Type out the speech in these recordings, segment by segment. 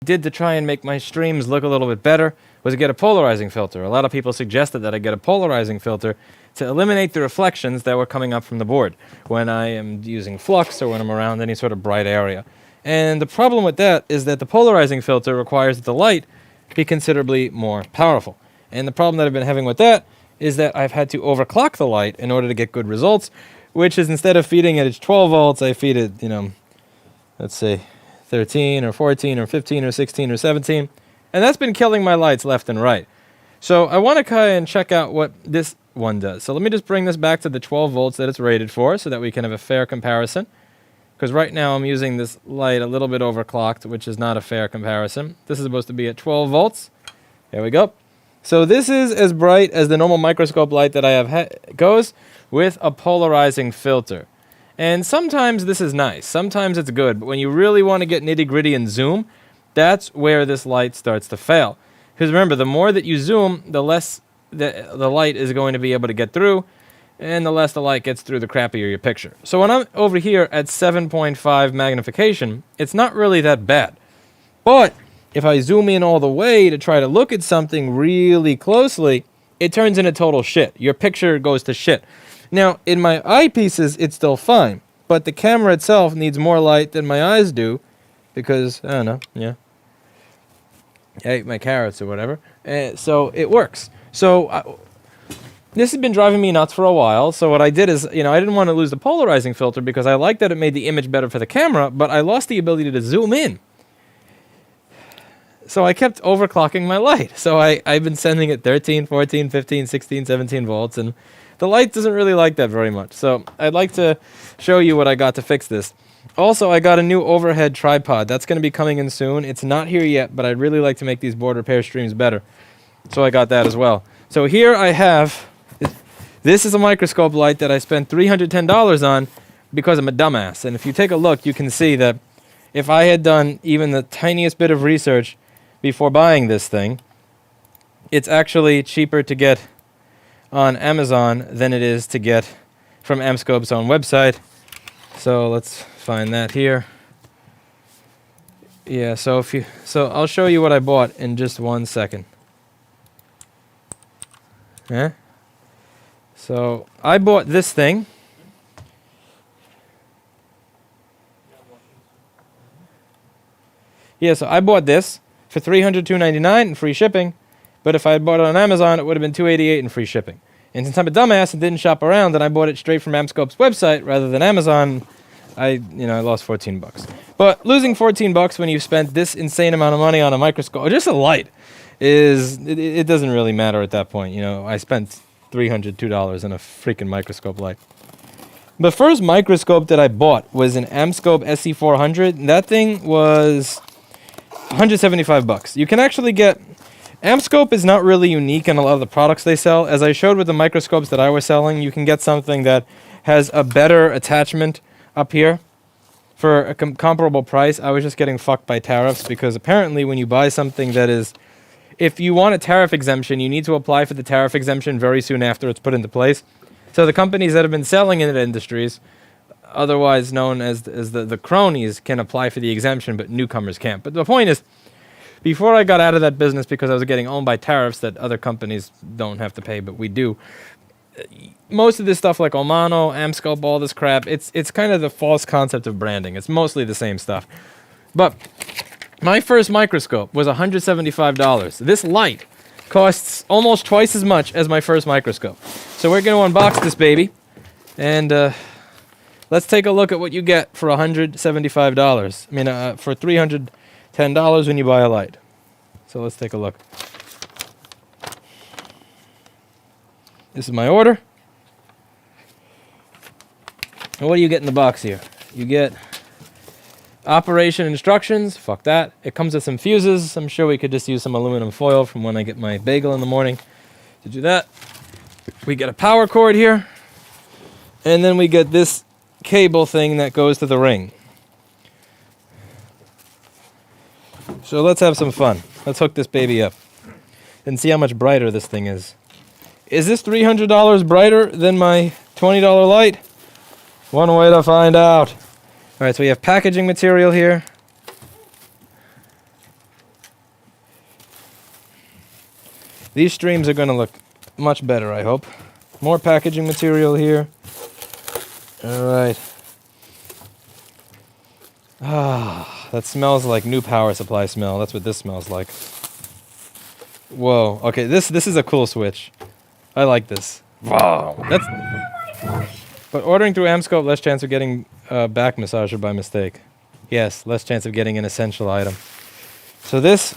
did to try and make my streams look a little bit better was to get a polarizing filter. A lot of people suggested that I get a polarizing filter to eliminate the reflections that were coming up from the board when I am using flux or when I'm around any sort of bright area. And the problem with that is that the polarizing filter requires that the light be considerably more powerful. And the problem that I've been having with that is that I've had to overclock the light in order to get good results, which is instead of feeding it at 12 volts, I feed it, let's say 13 or 14 or 15 or 16 or 17. And that's been killing my lights left and right. So I want to kind of check out what this one does. So let me just bring this back to the 12 volts that it's rated for so that we can have a fair comparison. Because right now I'm using this light a little bit overclocked, which is not a fair comparison. This is supposed to be at 12 volts. There we go. So this is as bright as the normal microscope light that I have goes with a polarizing filter. And sometimes this is nice. Sometimes it's good. But when you really want to get nitty-gritty and zoom, that's where this light starts to fail. Because remember, the more that you zoom, the less the light is going to be able to get through, and the less the light gets through, the crappier your picture. So when I'm over here at 7.5 magnification, it's not really that bad. But if I zoom in all the way to try to look at something really closely, it turns into total shit. Your picture goes to shit. Now, in my eyepieces, it's still fine, but the camera itself needs more light than my eyes do, because, I don't know, yeah. I ate my carrots or whatever, so it works. So this has been driving me nuts for a while, so what I did is, I didn't want to lose the polarizing filter because I liked that it made the image better for the camera, but I lost the ability to zoom in. So I kept overclocking my light. So I've been sending it 13, 14, 15, 16, 17 volts, and the light doesn't really like that very much. So I'd like to show you what I got to fix this. Also, I got a new overhead tripod. That's going to be coming in soon. It's not here yet, but I'd really like to make these board repair streams better. So I got that as well. So here I have, this is a microscope light that I spent $310 on because I'm a dumbass. And if you take a look, you can see that if I had done even the tiniest bit of research before buying this thing, it's actually cheaper to get on Amazon than it is to get from Amscope's own website. So let's find that here. Yeah, so I'll show you what I bought in just 1 second. Yeah. So I bought this thing. Yeah, so I bought this for $302.99 and free shipping. But if I had bought it on Amazon, it would have been $288 and free shipping. And since I'm a dumbass and didn't shop around, and I bought it straight from Amscope's website rather than Amazon, I lost 14 bucks. But losing 14 bucks when you've spent this insane amount of money on a microscope, or just a light, it doesn't really matter at that point. I spent $302 on a freaking microscope light. The first microscope that I bought was an Amscope SC400, and that thing was 175 bucks. You can actually get... Amscope is not really unique in a lot of the products they sell. As I showed with the microscopes that I was selling, you can get something that has a better attachment up here for a comparable price. I was just getting fucked by tariffs because apparently when you buy something that is... If you want a tariff exemption, you need to apply for the tariff exemption very soon after it's put into place. So the companies that have been selling in the industries, otherwise known as the cronies, can apply for the exemption, but newcomers can't. But the point is, before I got out of that business because I was getting owned by tariffs that other companies don't have to pay, but we do, most of this stuff like Omano, Amscope, all this crap, it's kind of the false concept of branding. It's mostly the same stuff. But my first microscope was $175. This light costs almost twice as much as my first microscope. So we're going to unbox this baby, and let's take a look at what you get for $175. I mean, for $310 when you buy a light. So let's take a look. This is my order. And what do you get in the box here? You get operation instructions. Fuck that. It comes with some fuses. I'm sure we could just use some aluminum foil from when I get my bagel in the morning to do that. We get a power cord here. And then we get this cable thing that goes to the ring. So let's have some fun. Let's hook this baby up and see how much brighter this thing is. Is this $300 brighter than my $20 light? One way to find out. All right, so we have packaging material here. These streams are going to look much better, I hope. More packaging material here. All right. Ah, that smells like new power supply smell. That's what this smells like. Whoa. Okay, this is a cool switch. I like this. Wow. But ordering through Amscope, less chance of getting a back massager by mistake. Yes, less chance of getting an essential item. So this...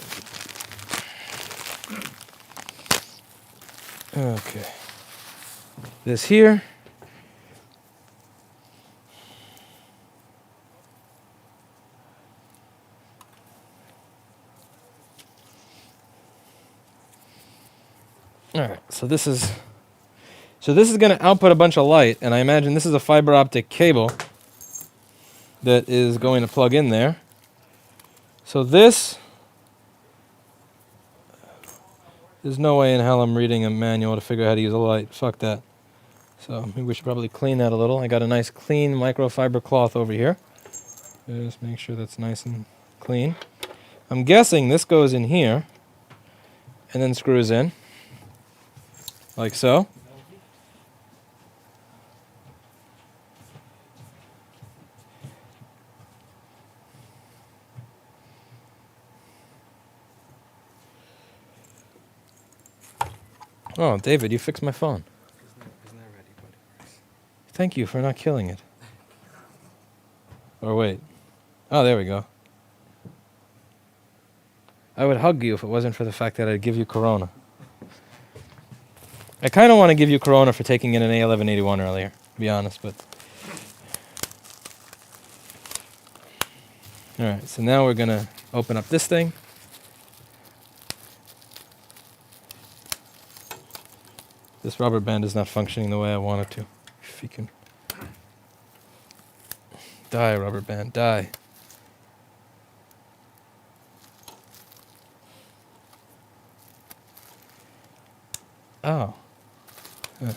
Okay. This here. All right, so this is going to output a bunch of light, and I imagine this is a fiber optic cable that is going to plug in there. So this, there's no way in hell I'm reading a manual to figure out how to use a light. Fuck that. So maybe we should probably clean that a little. I got a nice clean microfiber cloth over here. Just make sure that's nice and clean. I'm guessing this goes in here and then screws in. Like so. Oh, David, you fixed my phone. Isn't that ready, buddy? Thank you for not killing it. Or wait. Oh, there we go. I would hug you if it wasn't for the fact that I'd give you Corona. I kind of want to give you Corona for taking in an A1181 earlier, to be honest, but... Alright, so now we're going to open up this thing. This rubber band is not functioning the way I want it to. If you can... Die, rubber band, die. Oh. Huh.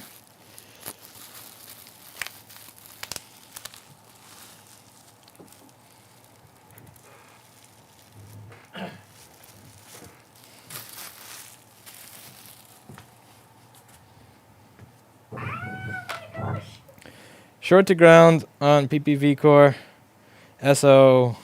Short to ground on PPV core. SO.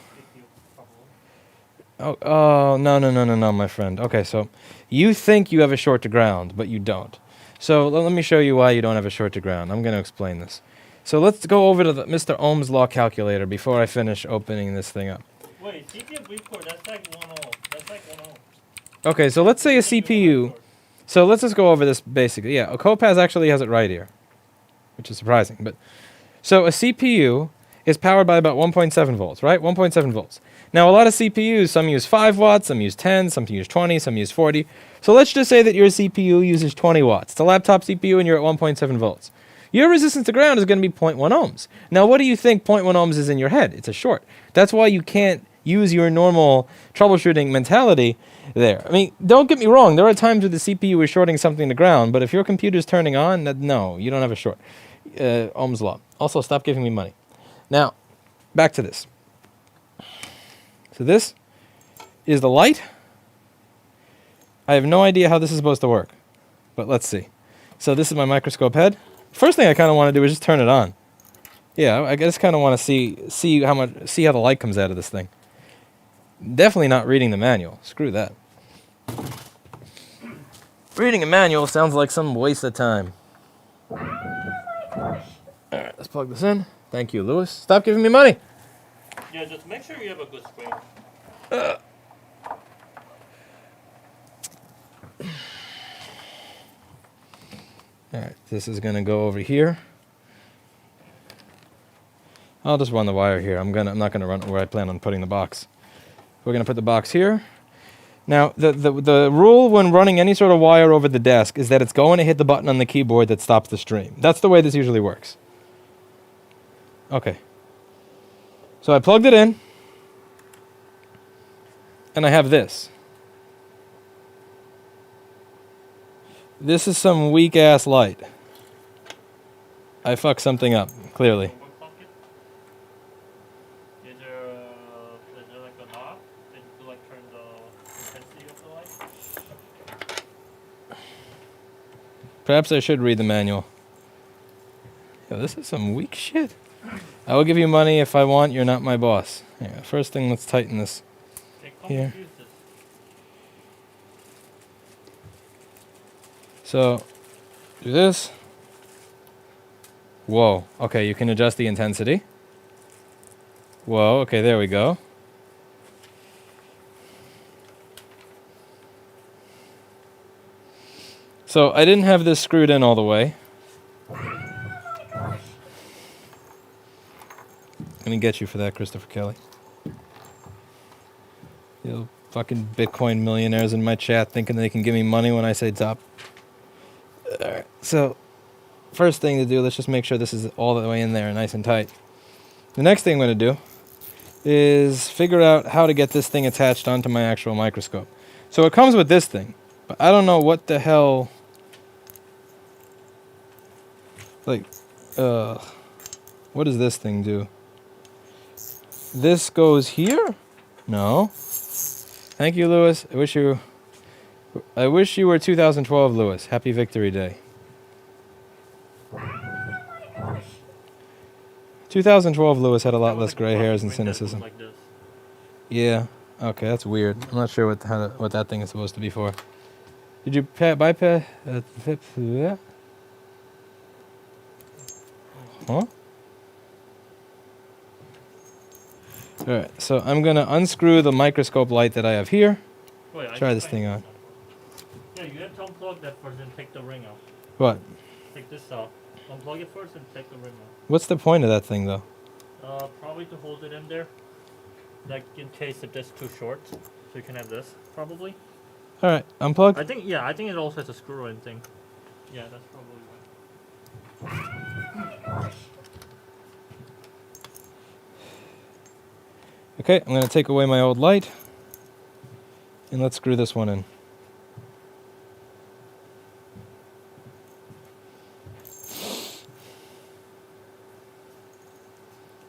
Oh, no, my friend. Okay, so you think you have a short to ground, but you don't. So let me show you why you don't have a short to ground. I'm going to explain this. So let's go over to the Mr. Ohm's law calculator before I finish opening this thing up. Wait, CPV core, that's like 1 ohm. That's like 1 ohm. Okay, so let's say a CPU. So let's just go over this basically. Yeah, a Copaz actually has it right here, which is surprising. But so a CPU is powered by about 1.7 volts, right? 1.7 volts. Now, a lot of CPUs, some use 5 watts, some use 10, some use 20, some use 40. So let's just say that your CPU uses 20 watts. It's a laptop CPU and you're at 1.7 volts. Your resistance to ground is going to be 0.1 ohms. Now, what do you think 0.1 ohms is in your head? It's a short. That's why you can't use your normal troubleshooting mentality there. I mean, don't get me wrong. There are times where the CPU is shorting something to ground, but if your computer's turning on, no, you don't have a short. Ohm's law. Also, stop giving me money. Now, back to this. So this is the light. I have no idea how this is supposed to work, but let's see. So this is my microscope head. First thing I kind of want to do is just turn it on. Yeah, I just kind of want to see how the light comes out of this thing. Definitely not reading the manual. Screw that. Reading a manual sounds like some waste of time. All right, let's plug this in. Thank you, Lewis. Stop giving me money. Yeah, just make sure you have a good screen. Alright, this is going to go over here. I'll just run the wire here. I'm not going to run it where I plan on putting the box. We're going to put the box here. Now, the rule when running any sort of wire over the desk is that it's going to hit the button on the keyboard that stops the stream. That's the way this usually works. Okay. So I plugged it in. And I have this. This is some weak-ass light. I fucked something up, clearly. Is there like a knob that you could like turn the intensity of the light? Perhaps I should read the manual. Yo, this is some weak shit. I will give you money if I want. You're not my boss. Yeah, first thing, let's tighten this here. So, do this. Whoa. Okay, you can adjust the intensity. Whoa. Okay, there we go. So, I didn't have this screwed in all the way. I'm gonna get you for that, Christopher Kelly. You fucking Bitcoin millionaires in my chat thinking they can give me money when I say top. Alright, so first thing to do, let's just make sure this is all the way in there, nice and tight. The next thing I'm going to do is figure out how to get this thing attached onto my actual microscope. So it comes with this thing, but I don't know what the hell, like, what does this thing do? This goes here? No. Thank you, Lewis. I wish you were 2012, Lewis. Happy Victory Day. 2012, Lewis had a lot less gray hairs and cynicism. Like this. Yeah. Okay, that's weird. I'm not sure what that thing is supposed to be for. Did you bypass? Yeah. Huh? Alright, so I'm going to unscrew the microscope light that I have here. Wait, Try this thing on. Yeah, you have to unplug that first and take the ring out. What? Take this out. Unplug it first and take the ring out. What's the point of that thing, though? Probably to hold it in there. Like in case if it's too short. So you can have this, probably. Alright, unplug. I think it also has a screw-in thing. Yeah, that's probably why. Okay, I'm going to take away my old light. And let's screw this one in.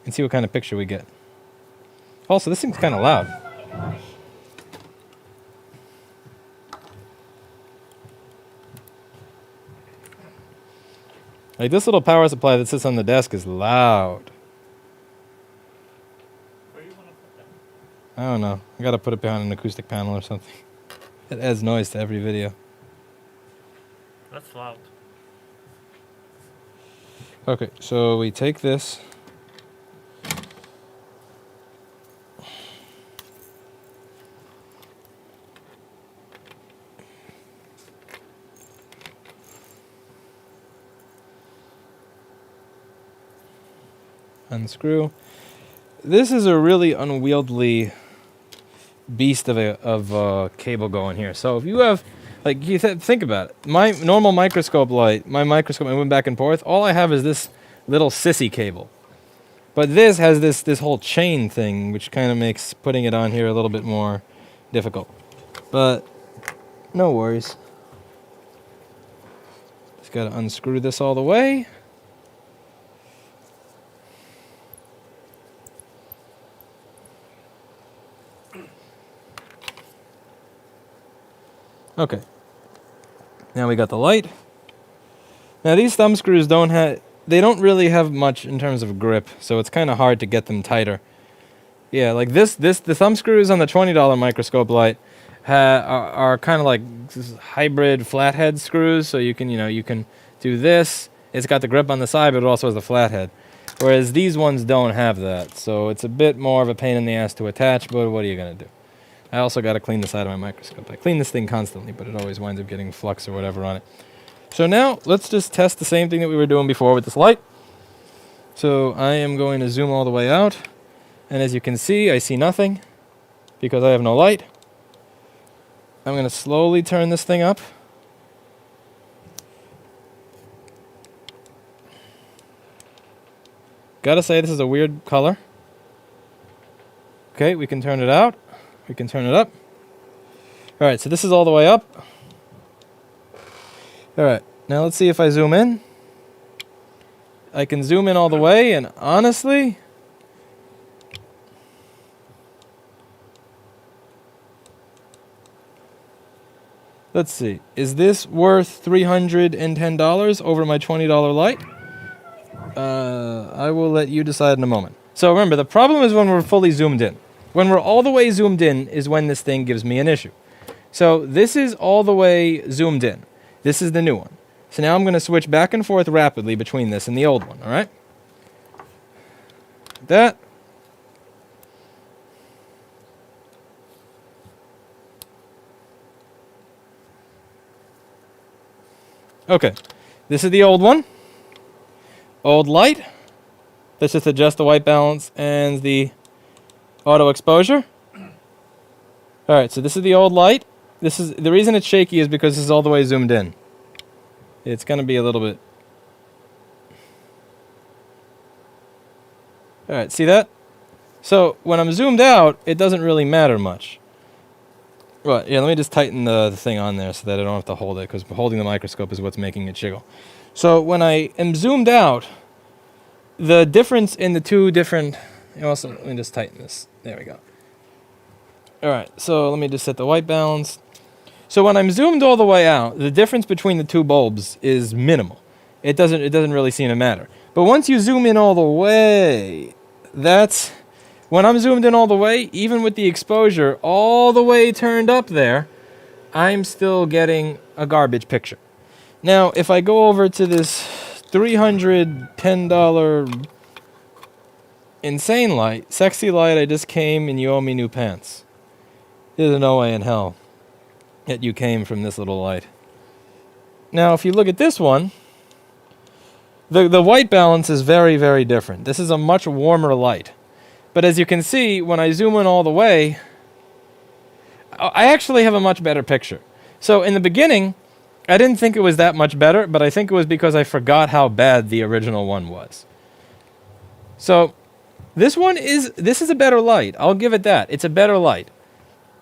And see what kind of picture we get. Also, this thing's kind of loud. Like, this little power supply that sits on the desk is loud. Where do you want to put that? I don't know. I gotta put it behind an acoustic panel or something. It adds noise to every video. That's loud. Okay, so we take this. Unscrew. This is a really unwieldy beast of a cable going here. So if you have, like, think about it. My normal microscope light, my microscope, I went back and forth. All I have is this little sissy cable. But this has this whole chain thing, which kind of makes putting it on here a little bit more difficult. But no worries. Just got to unscrew this all the way. Okay. Now we got the light. Now these thumb screws they don't really have much in terms of grip, so it's kind of hard to get them tighter. Yeah, like the thumb screws on the $20 microscope light are kind of like hybrid flathead screws, so you can do this. It's got the grip on the side, but it also has the flathead. Whereas these ones don't have that, so it's a bit more of a pain in the ass to attach, but what are you going to do? I also got to clean the side of my microscope. I clean this thing constantly, but it always winds up getting flux or whatever on it. So now, let's just test the same thing that we were doing before with this light. So I am going to zoom all the way out. And as you can see, I see nothing because I have no light. I'm going to slowly turn this thing up. Gotta say, this is a weird color. Okay, we can turn it out. We can turn it up. Alright, so this is all the way up. Alright, now let's see if I zoom in. I can zoom in all the way, and honestly, Let's see. Is this worth $310 over my $20 light? I will let you decide in a moment. So remember, the problem is when we're fully zoomed in. When we're all the way zoomed in is when this thing gives me an issue. So this is all the way zoomed in. This is the new one. So now I'm going to switch back and forth rapidly between this and the old one, all right? That. Okay, this is the old one. Old light. Let's just adjust the white balance and the auto exposure. All right, so this is the old light. This is the reason it's shaky is because this is all the way zoomed in. It's going to be a little bit. All right, see that? So when I'm zoomed out, it doesn't really matter much. Well, yeah, let me just tighten the thing on there so that I don't have to hold it, because holding the microscope is what's making it jiggle. So when I am zoomed out, the difference in the two different... Also, let me just tighten this. There we go. All right, so let me just set the white balance. So when I'm zoomed all the way out, the difference between the two bulbs is minimal. It doesn't really seem to matter. But once you zoom in all the way, that's... When I'm zoomed in all the way, even with the exposure all the way turned up there, I'm still getting a garbage picture. Now, if I go over to this $310 insane light, sexy light, I just came and you owe me new pants. There's no way in hell that you came from this little light. Now, if you look at this one, the white balance is very, very different. This is a much warmer light. But as you can see, when I zoom in all the way, I actually have a much better picture. So in the beginning, I didn't think it was that much better, but I think it was because I forgot how bad the original one was. So this is a better light. I'll give it that. It's a better light.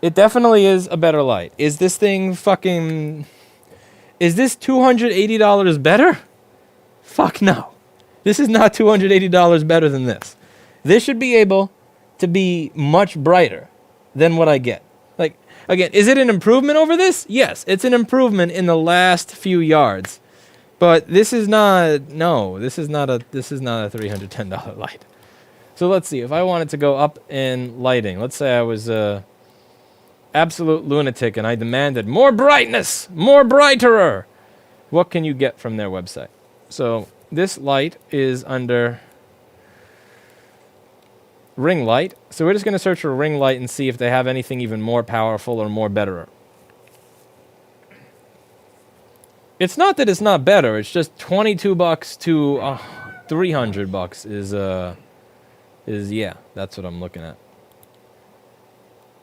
It definitely is a better light. Is this thing fucking... Is this $280 better? Fuck no. This is not $280 better than this. This should be able to be much brighter than what I get. Like, again, is it an improvement over this? Yes, it's an improvement in the last few yards. But this is not, no, this is not a $310 light. So let's see, if I wanted to go up in lighting, let's say I was a absolute lunatic and I demanded more brightness, more brighter. What can you get from their website? So this light is under ring light. So we're just going to search for ring light and see if they have anything even more powerful or more betterer. It's not that it's not better. It's just $22 to $300 is yeah, that's what I'm looking at.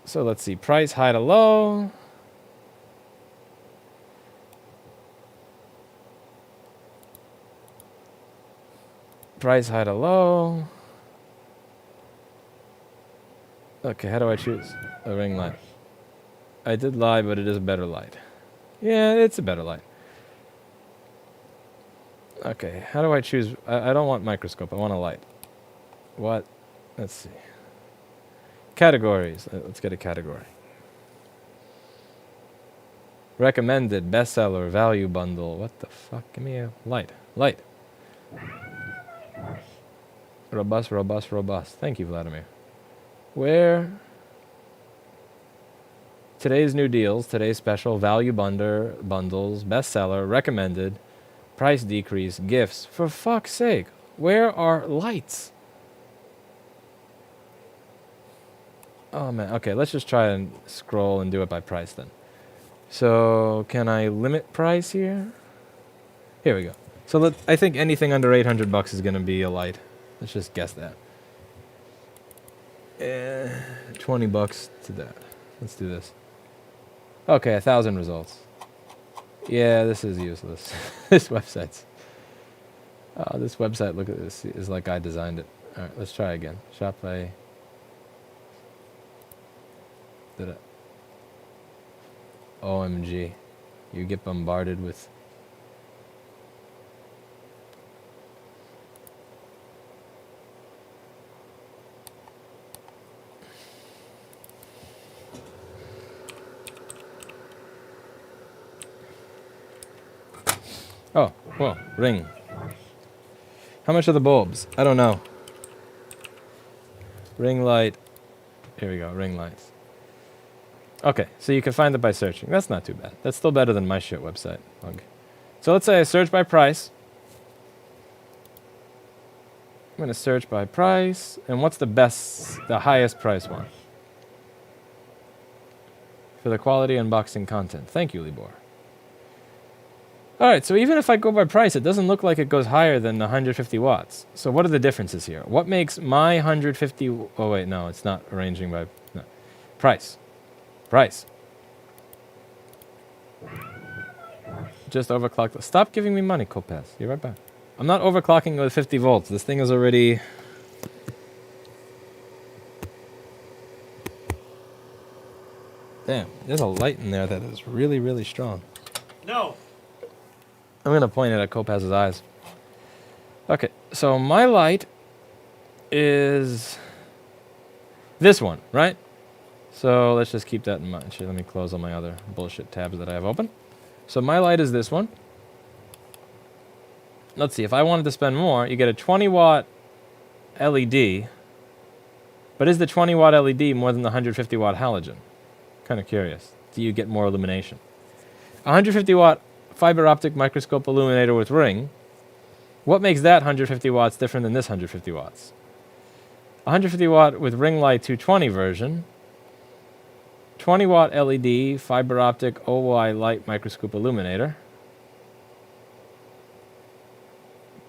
So let's see, price high to low. Price high to low. Okay, how do I choose a ring light? I did lie, but it is a better light. Yeah, it's a better light. Okay, how do I choose? I don't want microscope, I want a light. What? Let's see. Categories. Let's get a category. Recommended, bestseller, value bundle. What the fuck? Give me a light. Light. Robust, robust, robust. Thank you, Vladimir. Where? Today's new deals, today's special, value bundles, bestseller, recommended, price decrease, gifts. For fuck's sake, where are lights? Oh man, okay, let's just try and scroll and do it by price then. So, can I limit price here? Here we go. So I think anything under $800 is going to be a light. Let's just guess that. $20 to that. Let's do this. Okay, 1,000 results. Yeah, this is useless. This website, look at this, is like I designed it. Alright, let's try again. Shop by... OMG. You get bombarded with... Oh, whoa, ring. How much are the bulbs? I don't know. Ring light. Here we go, ring lights. Okay, so you can find it by searching. That's not too bad. That's still better than my shit website. Okay. So let's say I search by price. I'm going to search by price. And what's the highest price one? For the quality unboxing content. Thank you, Libor. All right, so even if I go by price, it doesn't look like it goes higher than 150 watts. So what are the differences here? What makes my 150... Oh, wait, no, it's not arranging by... No. Price. Price. Just overclocked. Stop giving me money, Kopaz. You're right back. I'm not overclocking with 50 volts. This thing is already... Damn, there's a light in there that is really, really strong. No. I'm going to point it at Kopaz's eyes. Okay, so my light is this one, right? So let's just keep that in mind. Actually, let me close all my other bullshit tabs that I have open. So my light is this one. Let's see, if I wanted to spend more, you get a 20 watt LED. But is the 20 watt LED more than the 150 watt halogen? Kind of curious. Do you get more illumination? 150 watt fiber optic microscope illuminator with ring. What makes that 150 watts different than this 150 watts? 150 watt with ring light 220 version. 20 watt LED fiber optic OY light microscope illuminator.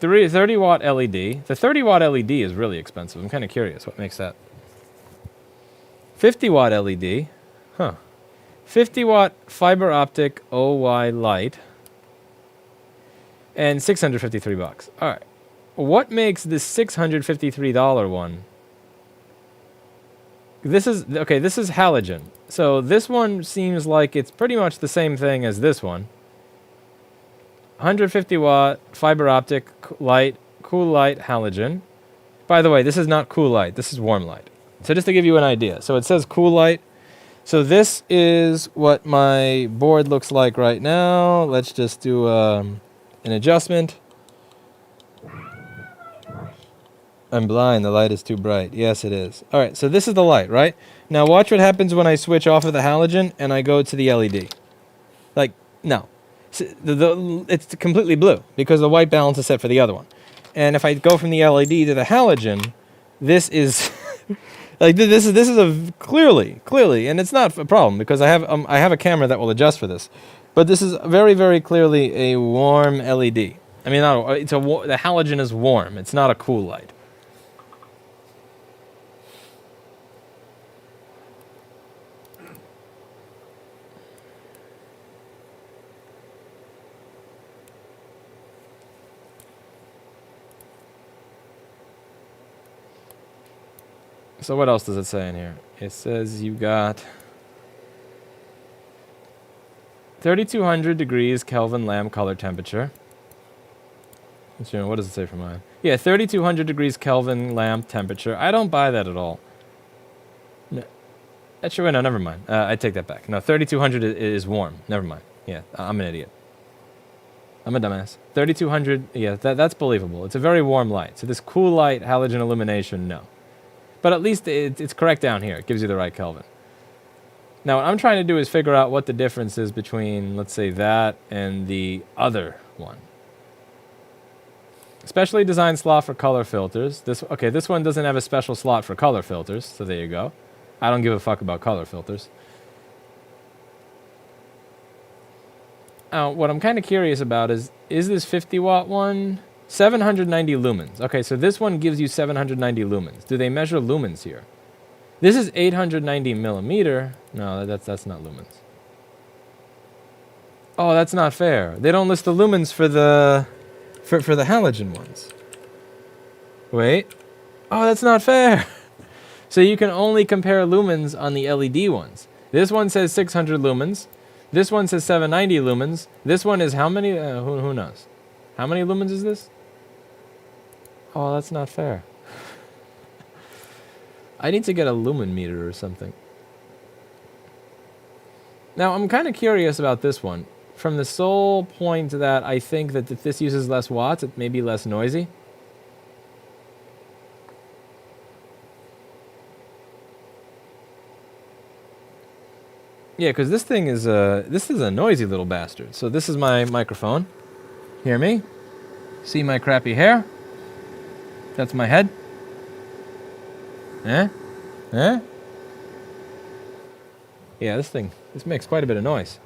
30 watt LED. The 30 watt LED is really expensive. I'm kind of curious what makes that. 50 watt LED. Huh. 50 watt fiber optic OY light. And $653. All right. What makes this $653 one? This is halogen. So this one seems like it's pretty much the same thing as this one. 150 watt fiber optic light, cool light halogen. By the way, this is not cool light. This is warm light. So just to give you an idea. So it says cool light. So this is what my board looks like right now. Let's just do an adjustment. I'm blind. The light is too bright. Yes, it is. All right, so this is the light, right? Now watch what happens when I switch off of the halogen and I go to the LED. Like, no. So it's completely blue because the white balance is set for the other one. And if I go from the LED to the halogen, this is... like this is a clearly, and it's not a problem because I have a camera that will adjust for this. But this is very, very clearly a warm LED. I mean, the halogen is warm. It's not a cool light. So what else does it say in here? It says you got 3,200 degrees Kelvin lamp color temperature. What does it say for mine? Yeah, 3,200 degrees Kelvin lamp temperature. I don't buy that at all. No, actually, no, never mind. I take that back. No, 3,200 is warm. Never mind. Yeah, I'm an idiot. I'm a dumbass. 3,200, yeah, that's believable. It's a very warm light. So this cool light halogen illumination, no. But at least it's correct down here. It gives you the right Kelvin. Now, what I'm trying to do is figure out what the difference is between, let's say, that and the other one. Specially designed slot for color filters. This one doesn't have a special slot for color filters, so there you go. I don't give a fuck about color filters. Now, what I'm kind of curious about is this 50 watt one 790 lumens? Okay, so this one gives you 790 lumens. Do they measure lumens here? This is 890 millimeter. No, that's not lumens. Oh, that's not fair. They don't list the lumens for the halogen ones. Wait. Oh, that's not fair. So you can only compare lumens on the LED ones. This one says 600 lumens. This one says 790 lumens. This one is how many? Who knows? How many lumens is this? Oh, that's not fair. I need to get a lumen meter or something. Now, I'm kind of curious about this one. from the sole point that I think that if this uses less watts, it may be less noisy. Yeah, because this thing is this is a noisy little bastard. So this is my microphone. Hear me? See my crappy hair? That's my head. Eh? Eh? Yeah, this makes quite a bit of noise.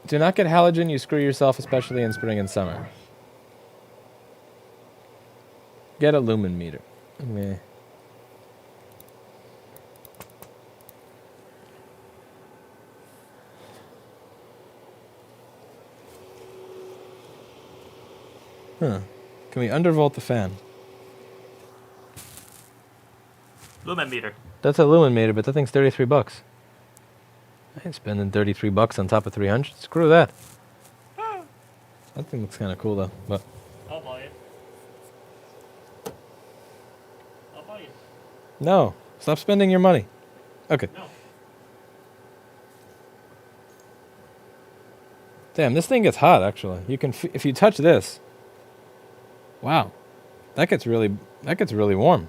Do not get halogen, you screw yourself, especially in spring and summer. Get a lumen meter. Meh. Huh. Can we undervolt the fan? Lumen meter. That's a lumen meter, but that thing's $33. I ain't spending $33 on top of 300. Screw that. That thing looks kind of cool though. But I'll buy it. I'll buy it. no, stop spending your money. Okay. No. Damn, this thing gets hot. Actually, you can if you touch this. Wow, that gets really warm.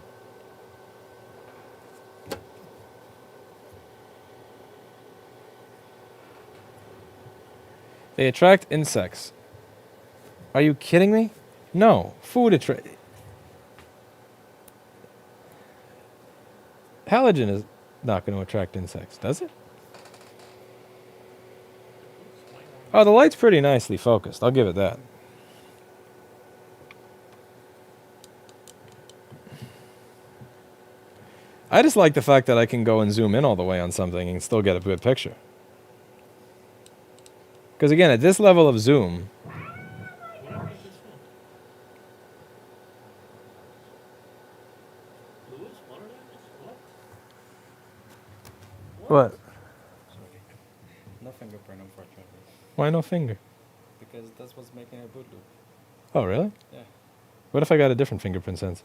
They attract insects. Are you kidding me? No, food attract. Halogen is not going to attract insects, does it? Oh, the light's pretty nicely focused. I'll give it that. I just like the fact that I can go and zoom in all the way on something and still get a good picture. Because again, at this level of zoom, what? Sorry. No fingerprint, unfortunately. Why no finger? Because that's what's making a boot loop. Oh, really? Yeah. What if I got a different fingerprint sensor?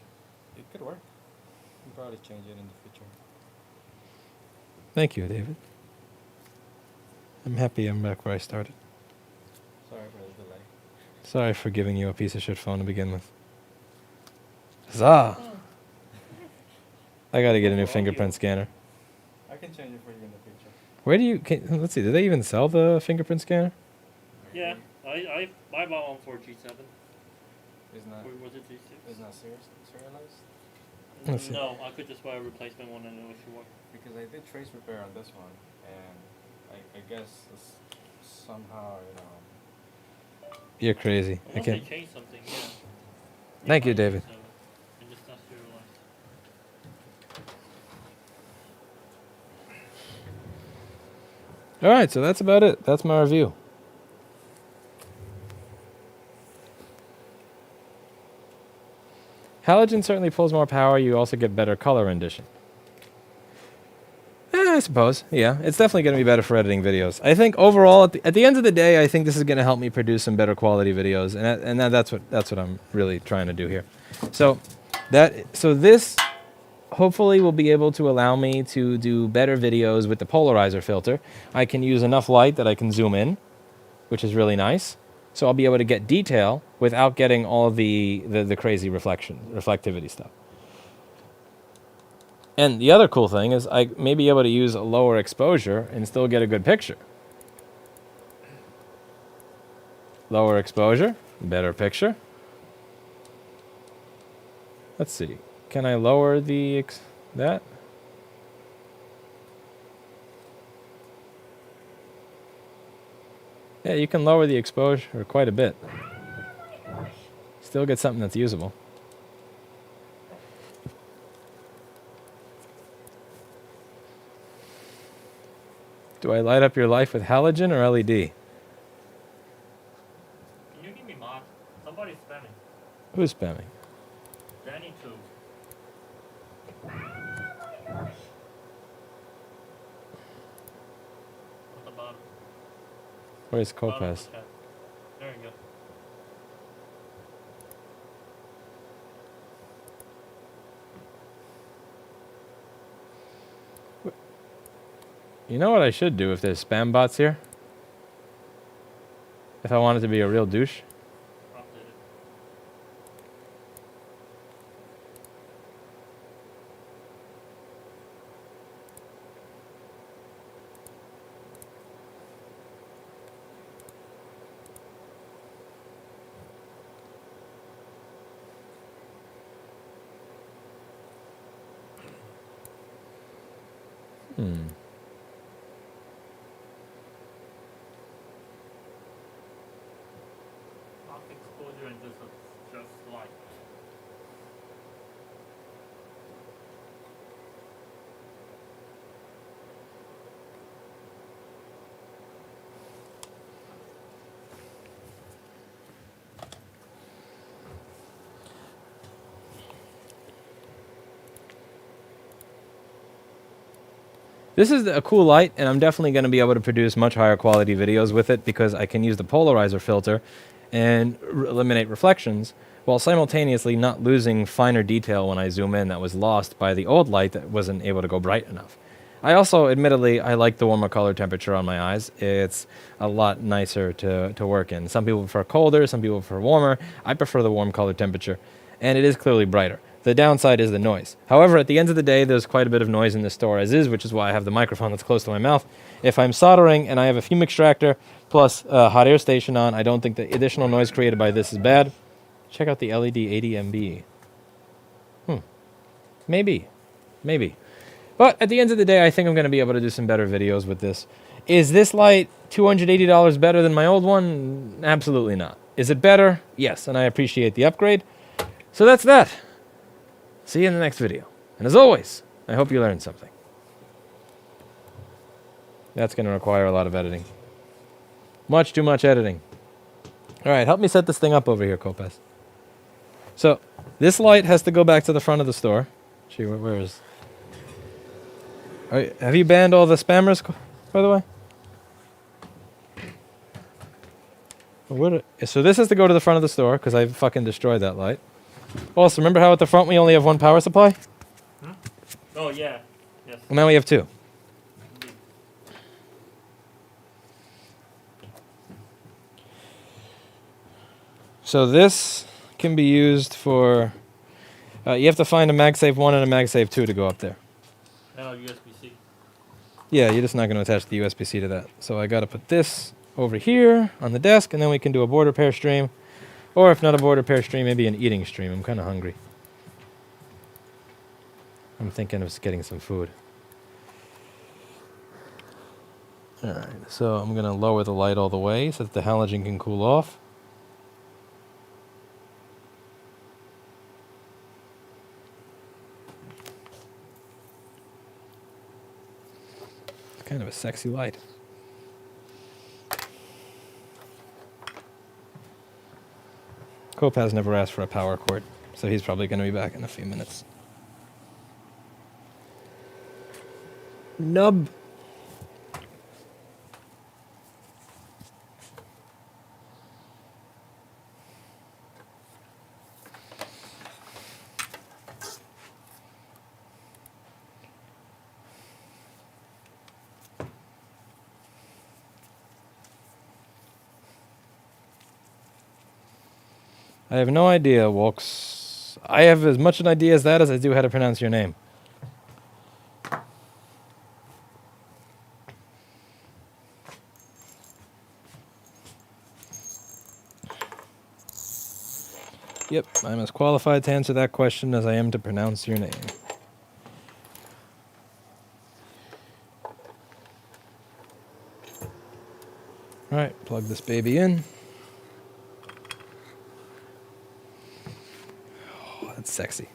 It could work. You can probably change it in the future. Thank you, David. I'm happy I'm back where I started. Sorry for the delay. Sorry for giving you a piece of shit phone to begin with. Huzzah! I gotta get a new fingerprint scanner. I can change it for you in the future. Where do you... let's see, do they even sell the fingerprint scanner? Yeah, I bought one for G7. It's not. Or was it G6? It's not serialized. Let's see. No, I could just buy a replacement one and it was one. Because I did trace repair on this one, and I guess it's somehow, you know. You're crazy. I Unless can't... they change something, yeah. Thank you, buy David. G7 and just not serialized. Alright, so that's about it. That's my review. Halogen certainly pulls more power. You also get better color rendition. I suppose. Yeah, it's definitely going to be better for editing videos. I think overall, at the end of the day, I think this is going to help me produce some better quality videos, and that's what I'm really trying to do here. So this hopefully will be able to allow me to do better videos with the polarizer filter. I can use enough light that I can zoom in, which is really nice. So I'll be able to get detail without getting all the crazy reflectivity stuff. And the other cool thing is I may be able to use a lower exposure and still get a good picture. Lower exposure, better picture. Let's see. Can I lower that? Yeah, you can lower the exposure quite a bit. Still get something that's usable. Do I light up your life with halogen or LED? Can you give me mod? Somebody's spamming. Who's spamming? Danny too. At the bottom. Where's Bottom of Copass? the chat. There you go. You know what I should do if there's spam bots here? If I wanted to be a real douche? Update it. Hmm. Off exposure and this is just light. This is a cool light, and I'm definitely going to be able to produce much higher quality videos with it because I can use the polarizer filter and eliminate reflections while simultaneously not losing finer detail when I zoom in that was lost by the old light that wasn't able to go bright enough. I also, admittedly, I like the warmer color temperature on my eyes. It's a lot nicer to work in. Some people prefer colder, some people prefer warmer. I prefer the warm color temperature, and it is clearly brighter. The downside is the noise. However, at the end of the day, there's quite a bit of noise in the store as is, which is why I have the microphone that's close to my mouth. If I'm soldering and I have a fume extractor plus a hot air station on, I don't think the additional noise created by this is bad. Check out the LED 80MB. Maybe. But at the end of the day, I think I'm going to be able to do some better videos with this. Is this light $280 better than my old one? Absolutely not. Is it better? Yes, and I appreciate the upgrade. So that's that. See you in the next video. And as always, I hope you learned something. That's going to require a lot of editing. Much too much editing. All right, help me set this thing up over here, Kopes. So this light has to go back to the front of the store. Gee, where is... have you banned all the spammers, by the way? So this has to go to the front of the store because I fucking destroyed that light. Also, remember how at the front we only have one power supply? Hmm? Oh yeah. Yes. Well, now we have two. So this can be used for... you have to find a MagSafe 1 and a MagSafe 2 to go up there. Now USB-C. Yeah, you're just not going to attach the USB-C to that. So I got to put this over here on the desk, and then we can do a board repair stream. Or if not a board repair stream, maybe an eating stream. I'm kind of hungry. I'm thinking of getting some food. Alright, so I'm going to lower the light all the way so that the halogen can cool off. It's kind of a sexy light. Cope has never asked for a power cord, so he's probably going to be back in a few minutes. Nub. I have no idea, Walks. I have as much an idea as that as I do how to pronounce your name. Yep, I'm as qualified to answer that question as I am to pronounce your name. Alright, plug this baby in. Oh, that's sexy.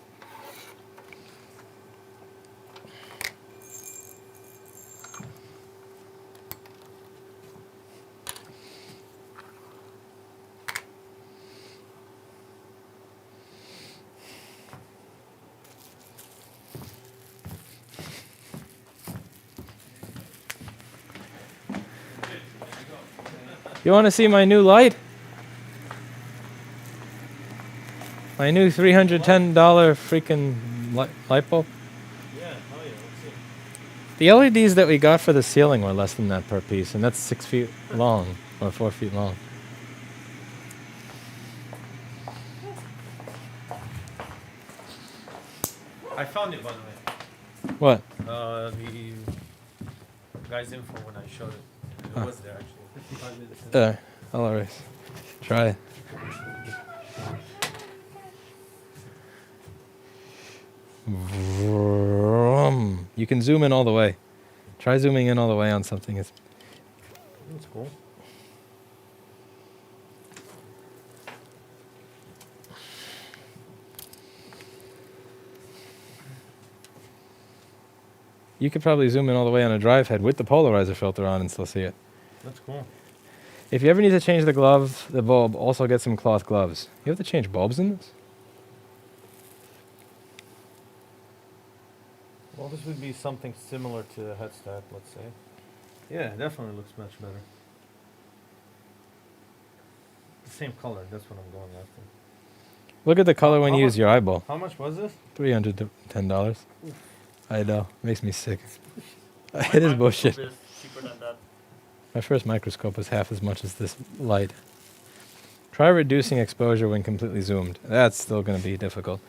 You want to see my new light? My new $310 freaking light bulb? Yeah, oh yeah, let's see. The LEDs that we got for the ceiling were less than that per piece, and that's 6 feet long, or 4 feet long. I found it, by the way. What? The guy's info when I showed it. It was there, actually. 55 minutes. I'll erase. Try it. Vroom. You can zoom in all the way. Try zooming in all the way on something. That's cool. You could probably zoom in all the way on a drive head with the polarizer filter on and still see it. That's cool. If you ever need to change the glove, the bulb, also get some cloth gloves. You have to change bulbs in this? Well, this would be something similar to the head stack, let's say. Yeah, it definitely looks much better. The same color, that's what I'm going after. Look at the color when How you use much- your eyeball. How much was this? $310. I know. Makes me sick. My It is microscope bullshit. is cheaper than that. My first microscope was half as much as this light. Try reducing exposure when completely zoomed. That's still going to be difficult.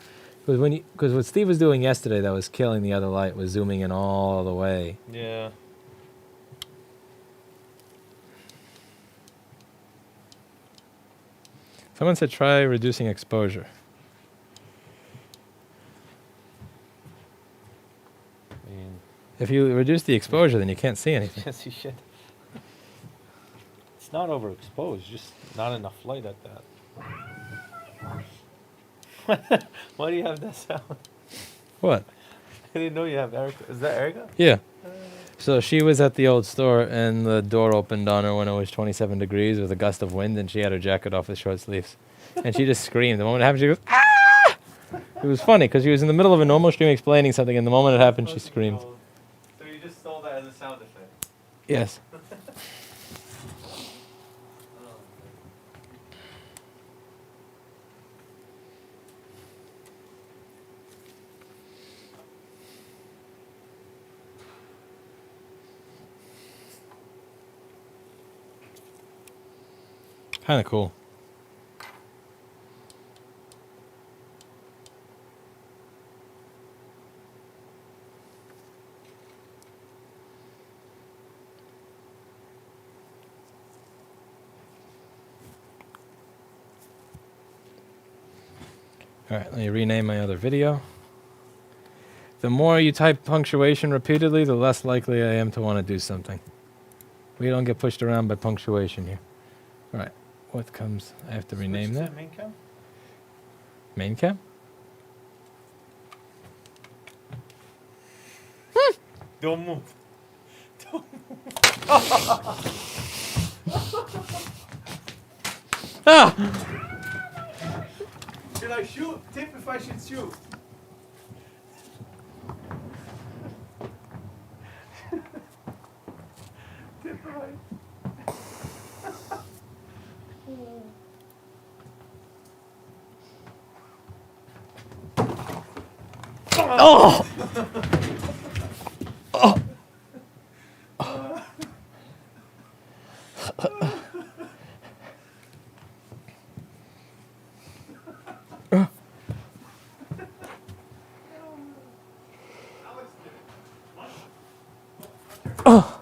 Because what Steve was doing yesterday that was killing the other light was zooming in all the way. Yeah. Someone said try reducing exposure. I mean, If you reduce the exposure, then you can't see anything. can't see shit. It's not overexposed, just not enough light at that. Why do you have that sound? What? I didn't know you have Erica. Is that Erica? Yeah. So she was at the old store, and the door opened on her when it was 27 degrees with a gust of wind, and she had her jacket off with short sleeves. And she just screamed. The moment it happened, she goes, "Ah!" It was funny, because she was in the middle of a normal stream explaining something, and the moment it happened, she screamed. So you just stole that as a sound effect? Yes. Kind of cool. All right, let me rename my other video. The more you type punctuation repeatedly, the less likely I am to want to do something. We don't get pushed around by punctuation here. All right, what comes? I have to rename that. Main cam? Main cam? Don't move. Ah! Should I shoot? Tip if I should shoot. Tip right. Oh! Oh! Oh!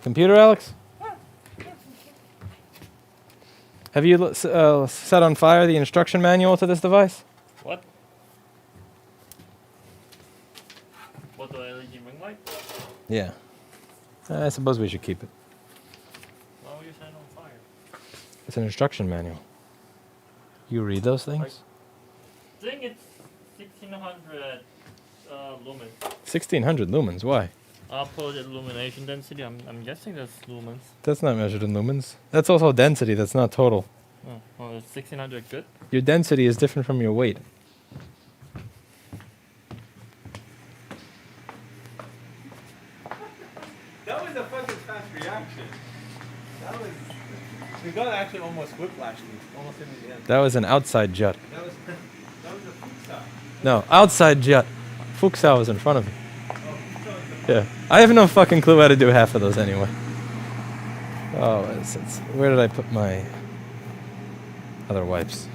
Computer, Alex? Have you set on fire the instruction manual to this device? What? What, the LED ring light? Yeah. I suppose we should keep it. Well, you It's an instruction manual. You read those things? I think it's 1600 lumens. 1600 lumens. Why? Output illumination density. I'm guessing that's lumens. That's not measured in lumens. That's also density. That's not total. Oh, well, is 1600 good? Your density is different from your weight. That was a fucking fast reaction. That was. The gun actually almost whiplashed me. Almost in the end. That was an outside jet. That was a Fuchsia. No, outside jet. Fuchsau was in front of me. Yeah. I have no fucking clue how to do half of those anyway. Oh, where did I put my other wipes?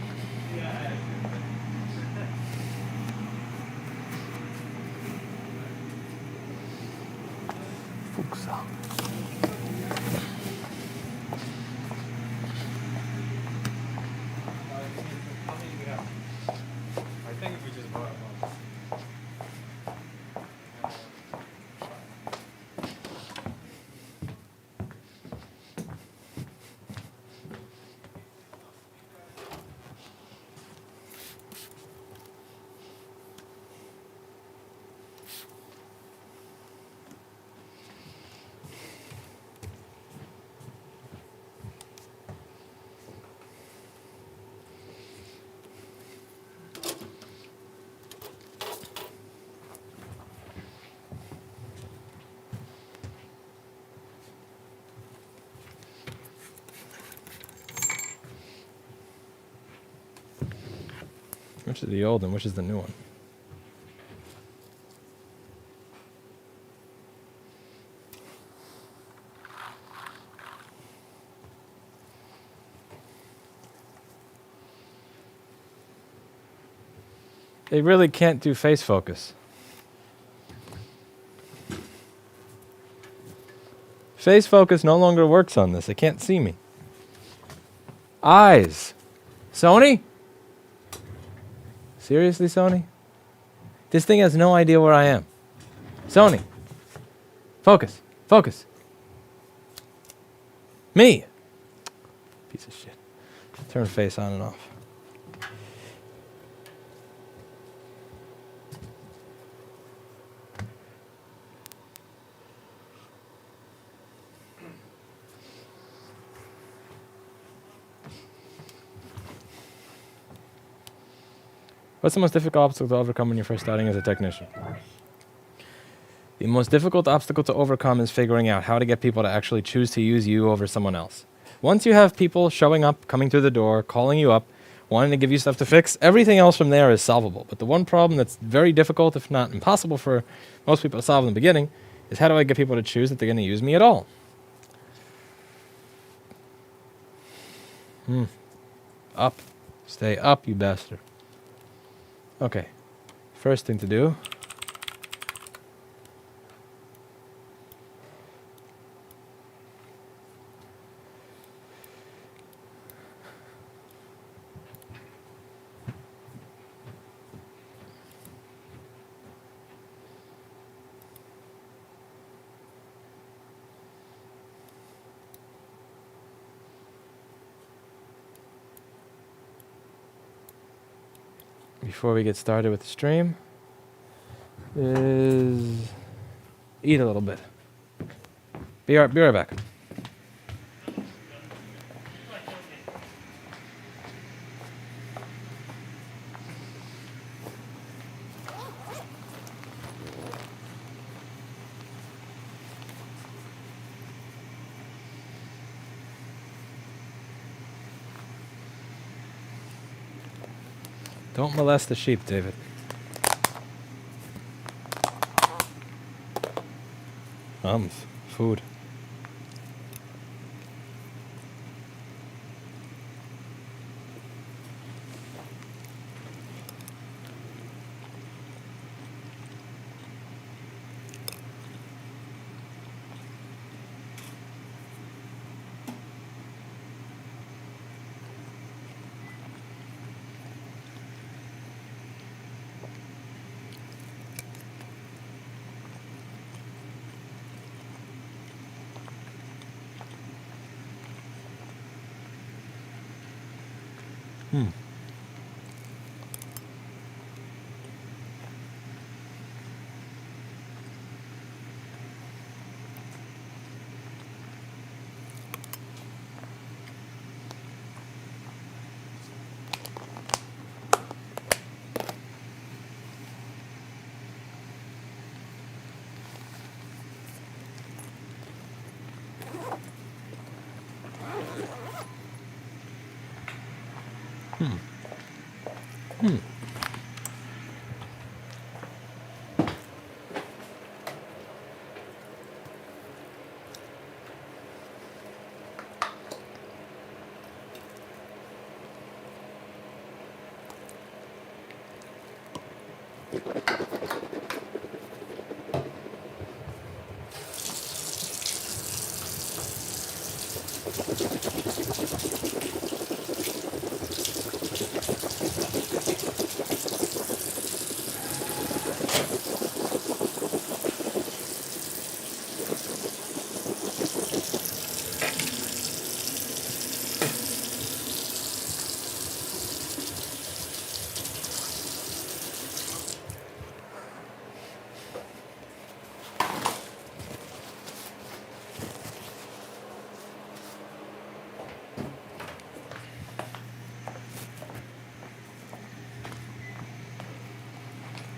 Fuchsau. I think we just bought one. Which is the old and which is the new one? They really can't do face focus. Face focus no longer works on this. They can't see me. Eyes. Sony? Seriously, Sony? This thing has no idea where I am. Sony. Focus. Focus. Me. Piece of shit. Turn face on and off. What's the most difficult obstacle to overcome when you're first starting as a technician? The most difficult obstacle to overcome is figuring out how to get people to actually choose to use you over someone else. Once you have people showing up, coming through the door, calling you up, wanting to give you stuff to fix, everything else from there is solvable. But the one problem that's very difficult, if not impossible for most people to solve in the beginning, is how do I get people to choose that they're going to use me at all? Up. Stay up, you bastard. Okay. First thing to do. Before we get started with the stream, is eat a little bit. Be right back. Don't molest the sheep, David. Food.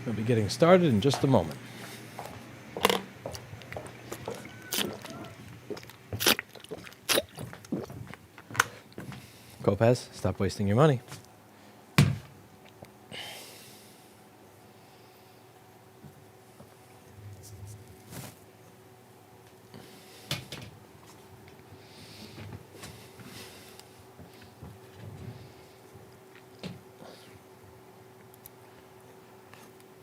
We'll be getting started in just a moment. Kopaz, stop wasting your money.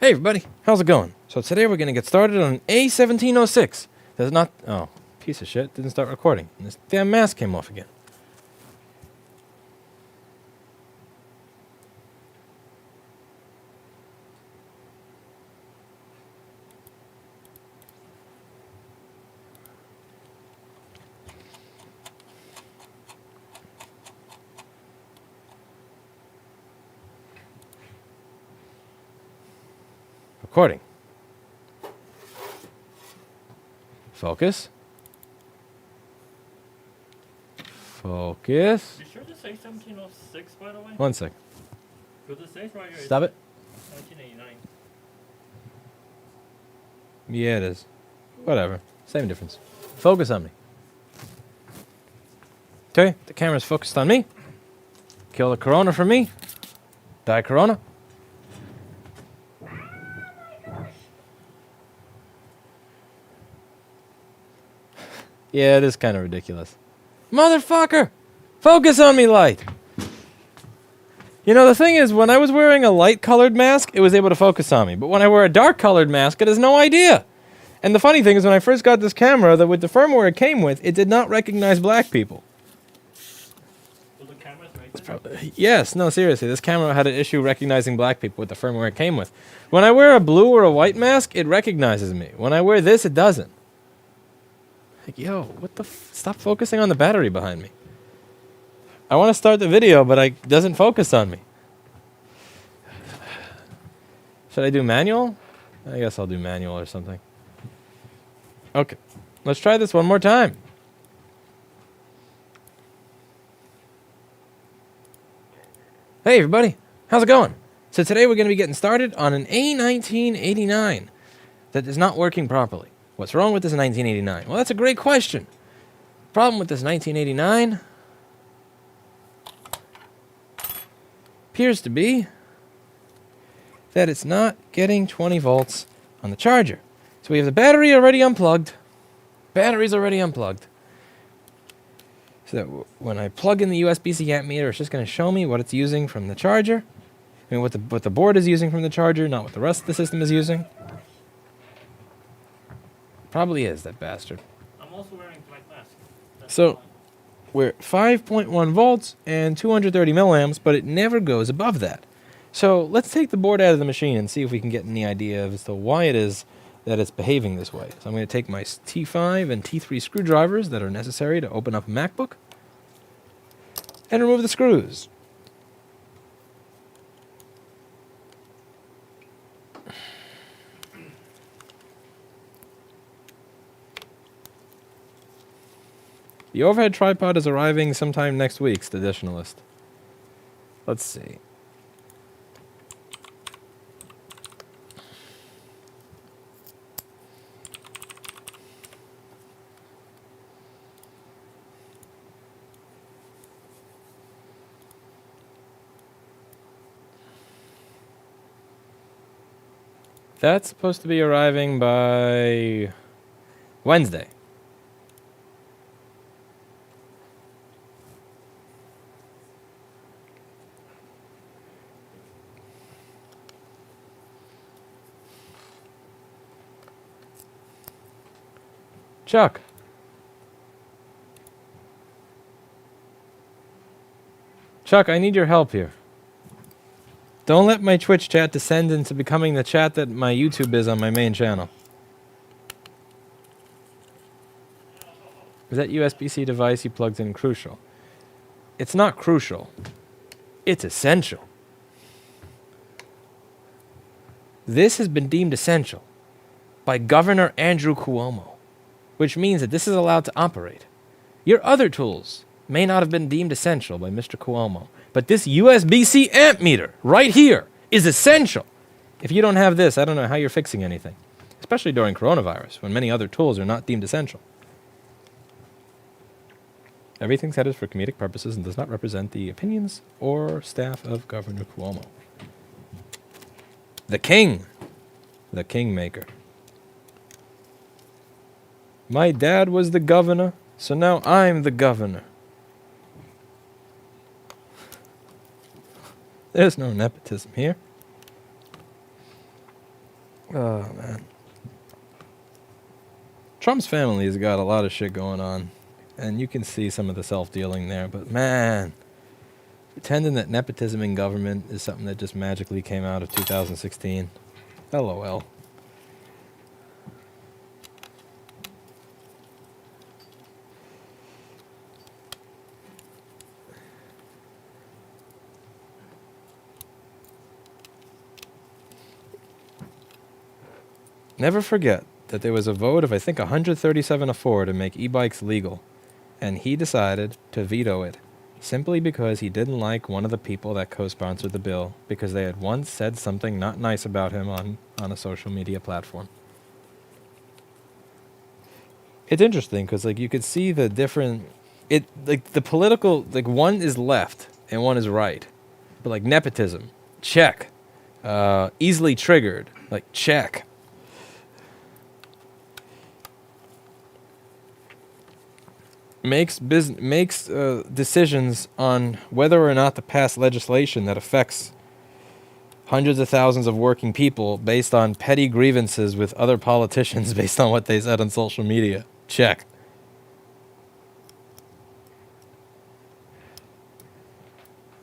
Hey everybody, how's it going? So today we're going to get started on A1706. There's not... Oh, piece of shit, didn't start recording. And this damn mask came off again. Recording. Focus. Focus. You sure this say 1706, by the way? 1 sec. Because it says right here. Stop it. 1989. Yeah, it is. Whatever. Same difference. Focus on me. Okay, the camera's focused on me. Kill the corona for me. Die corona. Yeah, it is kind of ridiculous. Motherfucker! Focus on me, light! You know, the thing is, when I was wearing a light-colored mask, it was able to focus on me. But when I wear a dark-colored mask, it has no idea. And the funny thing is, when I first got this camera, that with the firmware it came with, it did not recognize black people. Well, the camera's right there. Yes, no, seriously, this camera had an issue recognizing black people with the firmware it came with. When I wear a blue or a white mask, it recognizes me. When I wear this, it doesn't. Like, yo, what the stop focusing on the battery behind me. I want to start the video, but it doesn't focus on me. Should I do manual? I guess I'll do manual or something. Okay, let's try this one more time. Hey everybody, how's it going? So today we're going to be getting started on an A1989 that is not working properly. What's wrong with this 1989? Well, that's a great question. Problem with this 1989 appears to be that it's not getting 20 volts on the charger. So we have the battery already unplugged. Battery's already unplugged. So that when I plug in the USB-C amp meter, it's just going to show me what it's using from the charger. I mean, what the board is using from the charger, not what the rest of the system is using. Probably is, that bastard. I'm also wearing black mask. That's So, fine. we're 5.1 volts and 230 milliamps, but it never goes above that. So, let's take the board out of the machine and see if we can get any idea as to why it is that it's behaving this way. So I'm going to take my T5 and T3 screwdrivers that are necessary to open up a MacBook and remove the screws. The overhead tripod is arriving sometime next week, Staditionalist. Let's see. That's supposed to be arriving by Wednesday. Chuck. Chuck, I need your help here. Don't let my Twitch chat descend into becoming the chat that my YouTube is on my main channel. Is that USB-C device you plugged in crucial? It's not crucial. It's essential. This has been deemed essential by Governor Andrew Cuomo, which means that this is allowed to operate. Your other tools may not have been deemed essential by Mr. Cuomo, but this USB-C amp meter right here is essential. If you don't have this, I don't know how you're fixing anything, especially during coronavirus when many other tools are not deemed essential. Everything said is for comedic purposes and does not represent the opinions or staff of Governor Cuomo. The king. The kingmaker. My dad was the governor, so now I'm the governor. There's no nepotism here. Oh, man. Trump's family has got a lot of shit going on, and you can see some of the self-dealing there, but man, pretending that nepotism in government is something that just magically came out of 2016. LOL. Never forget that there was a vote of, I think, 137-4 to make e-bikes legal, and he decided to veto it simply because he didn't like one of the people that co-sponsored the bill because they had once said something not nice about him on a social media platform. It's interesting because, like, you could see the different... the political... Like, one is left and one is right. But, like, nepotism, check. Easily triggered, like, check. Makes decisions on whether or not to pass legislation that affects hundreds of thousands of working people based on petty grievances with other politicians based on what they said on social media. Check.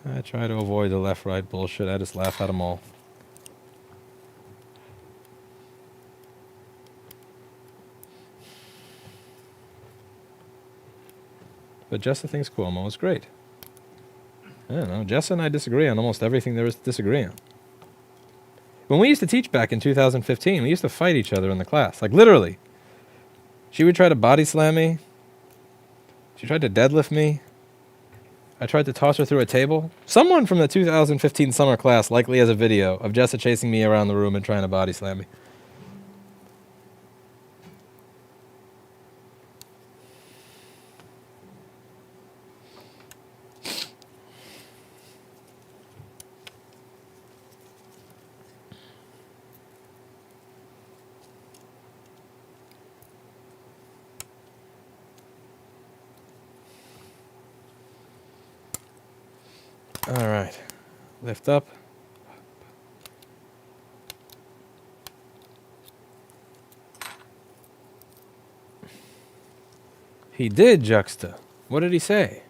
I try to avoid the left-right bullshit. I just laugh at them all. But Jessa thinks Cuomo is great. I don't know. Jessa and I disagree on almost everything there is to disagree on. When we used to teach back in 2015, we used to fight each other in the class. Like, literally. She would try to body slam me. She tried to deadlift me. I tried to toss her through a table. Someone from the 2015 summer class likely has a video of Jessa chasing me around the room and trying to body slam me. All right, lift up. He did, Juxta. What did he say?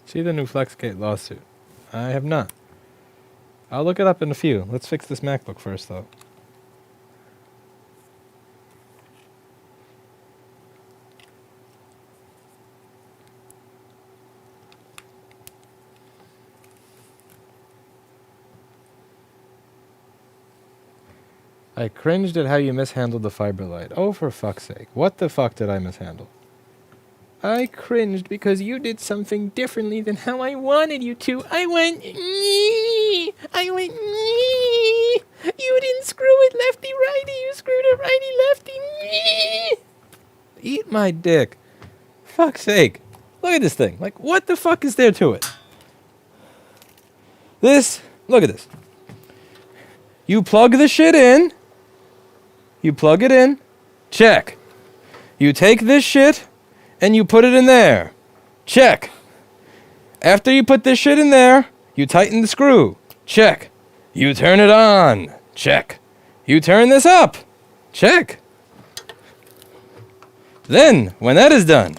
See the new FlexGate lawsuit? I have not. I'll look it up in a few. Let's fix this MacBook first, though. I cringed at how you mishandled the fiber light. Oh, for fuck's sake. What the fuck did I mishandle? I cringed because you did something differently than how I wanted you to. I went, "Nee." I went, "Nee." You didn't screw it lefty righty. You screwed it righty lefty. Nee. Eat my dick. Fuck's sake. Look at this thing. Like, what the fuck is there to it? This, look at this. You plug the shit in. You plug it in. Check. You take this shit and you put it in there. Check. After you put this shit in there, you tighten the screw. Check. You turn it on. Check. You turn this up. Check. Then, when that is done,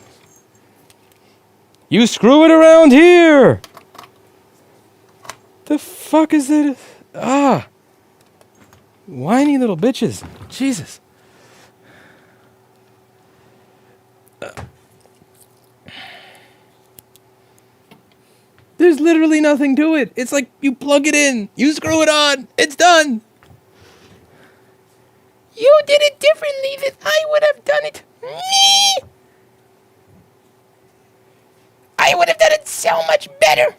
you screw it around here. The fuck is that? Ah. Whiny little bitches. Jesus. There's literally nothing to it. It's like you plug it in, you screw it on, it's done. You did it differently than I would have done it. Me. I would have done it so much better.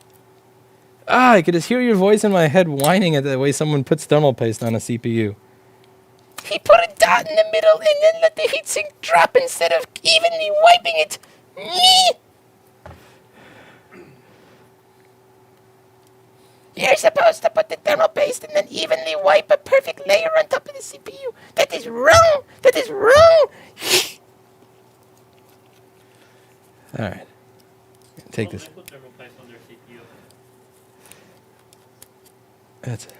Ah, I could just hear your voice in my head whining at the way someone puts thermal paste on a CPU. He put a dot in the middle and then let the heatsink drop instead of evenly wiping it. Me. You're supposed to put the thermal paste and then evenly wipe a perfect layer on top of the CPU. That is wrong. That is wrong. All right. Take this. Put thermal paste on their CPU. That's it.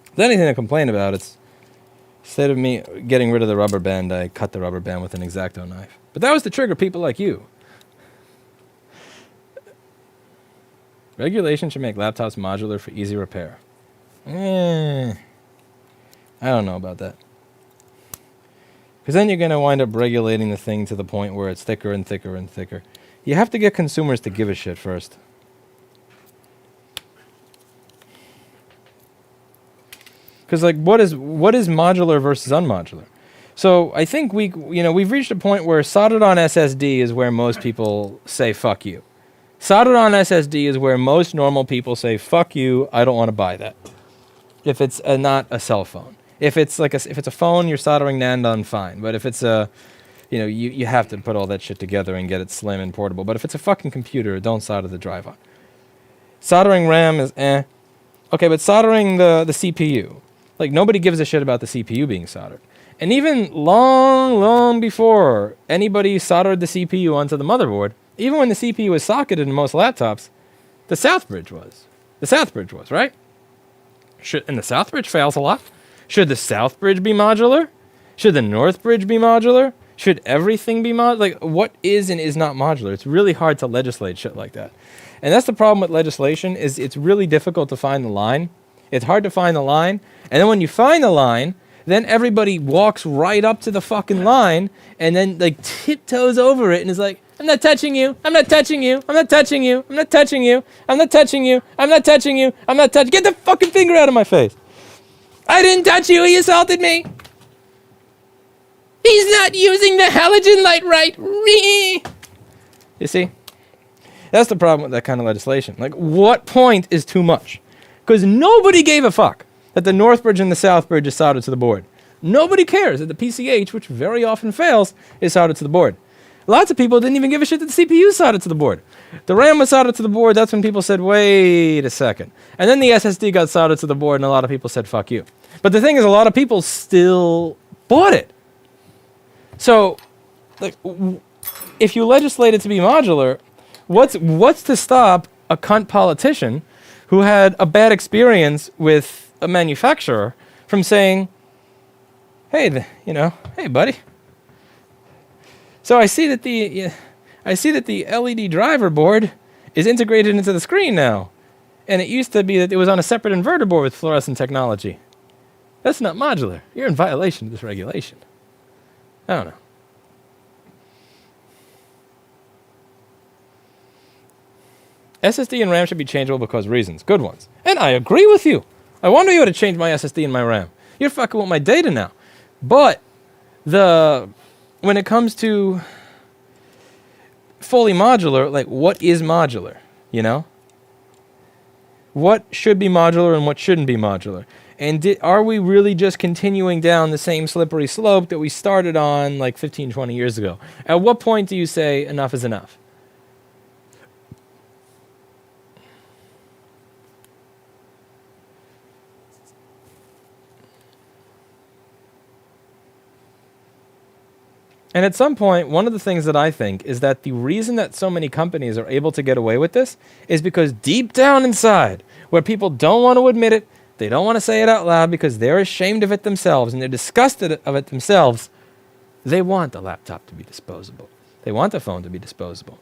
If there's anything to complain about, it's instead of me getting rid of the rubber band, I cut the rubber band with an X-Acto knife. But that was to trigger people like you. Regulation should make laptops modular for easy repair. I don't know about that. Because then you're going to wind up regulating the thing to the point where it's thicker and thicker and thicker. You have to get consumers to give a shit first. Because like, what is modular versus unmodular? So I think we've reached a point where soldered on SSD is where most people say fuck you. Soldered on SSD is where most normal people say fuck you. I don't want to buy that. If it's not a cell phone, if it's a phone, you're soldering NAND on, fine. But if it's you have to put all that shit together and get it slim and portable. But if it's a fucking computer, don't solder the drive on. Soldering RAM is okay, but soldering the CPU, like nobody gives a shit about the CPU being soldered. And even long before anybody soldered the CPU onto the motherboard, even when the CPU was socketed in most laptops, the South Bridge was. The South Bridge was, right? And the South Bridge fails a lot. Should the South Bridge be modular? Should the North Bridge be modular? Should everything be modular? Like, what is and is not modular? It's really hard to legislate shit like that. And that's the problem with legislation, is it's really difficult to find the line. It's hard to find the line. And then when you find the line, then everybody walks right up to the fucking line and then like tiptoes over it and is like, I'm not touching you. I'm not touching you. I'm not touching you. I'm not touching you. I'm not touching you. I'm not touching you. I'm not touching. Get the fucking finger out of my face. I didn't touch you. He assaulted me. He's not using the halogen light right. You see? That's the problem with that kind of legislation. Like, what point is too much? Because nobody gave a fuck that the North Bridge and the South Bridge is soldered to the board. Nobody cares that the PCH, which very often fails, is soldered to the board. Lots of people didn't even give a shit that the CPU is soldered to the board. The RAM was soldered to the board. That's when people said, wait a second. And then the SSD got soldered to the board, and a lot of people said, fuck you. But the thing is, a lot of people still bought it. So, like, if you legislate it to be modular, what's to stop a cunt politician who had a bad experience with a manufacturer from saying, hey, hey, buddy, So I see that the LED driver board is integrated into the screen now. And it used to be that it was on a separate inverter board with fluorescent technology. That's not modular. You're in violation of this regulation. I don't know. SSD and RAM should be changeable because reasons. Good ones. And I agree with you. I want to be able to change my SSD and my RAM. You're fucking with my data now. But when it comes to fully modular, like, what is modular? You know? What should be modular and what shouldn't be modular? And are we really just continuing down the same slippery slope that we started on like 15, 20 years ago? At what point do you say enough is enough? And at some point, one of the things that I think is that the reason that so many companies are able to get away with this is because deep down inside, where people don't want to admit it, they don't want to say it out loud because they're ashamed of it themselves and they're disgusted of it themselves, they want the laptop to be disposable. They want the phone to be disposable.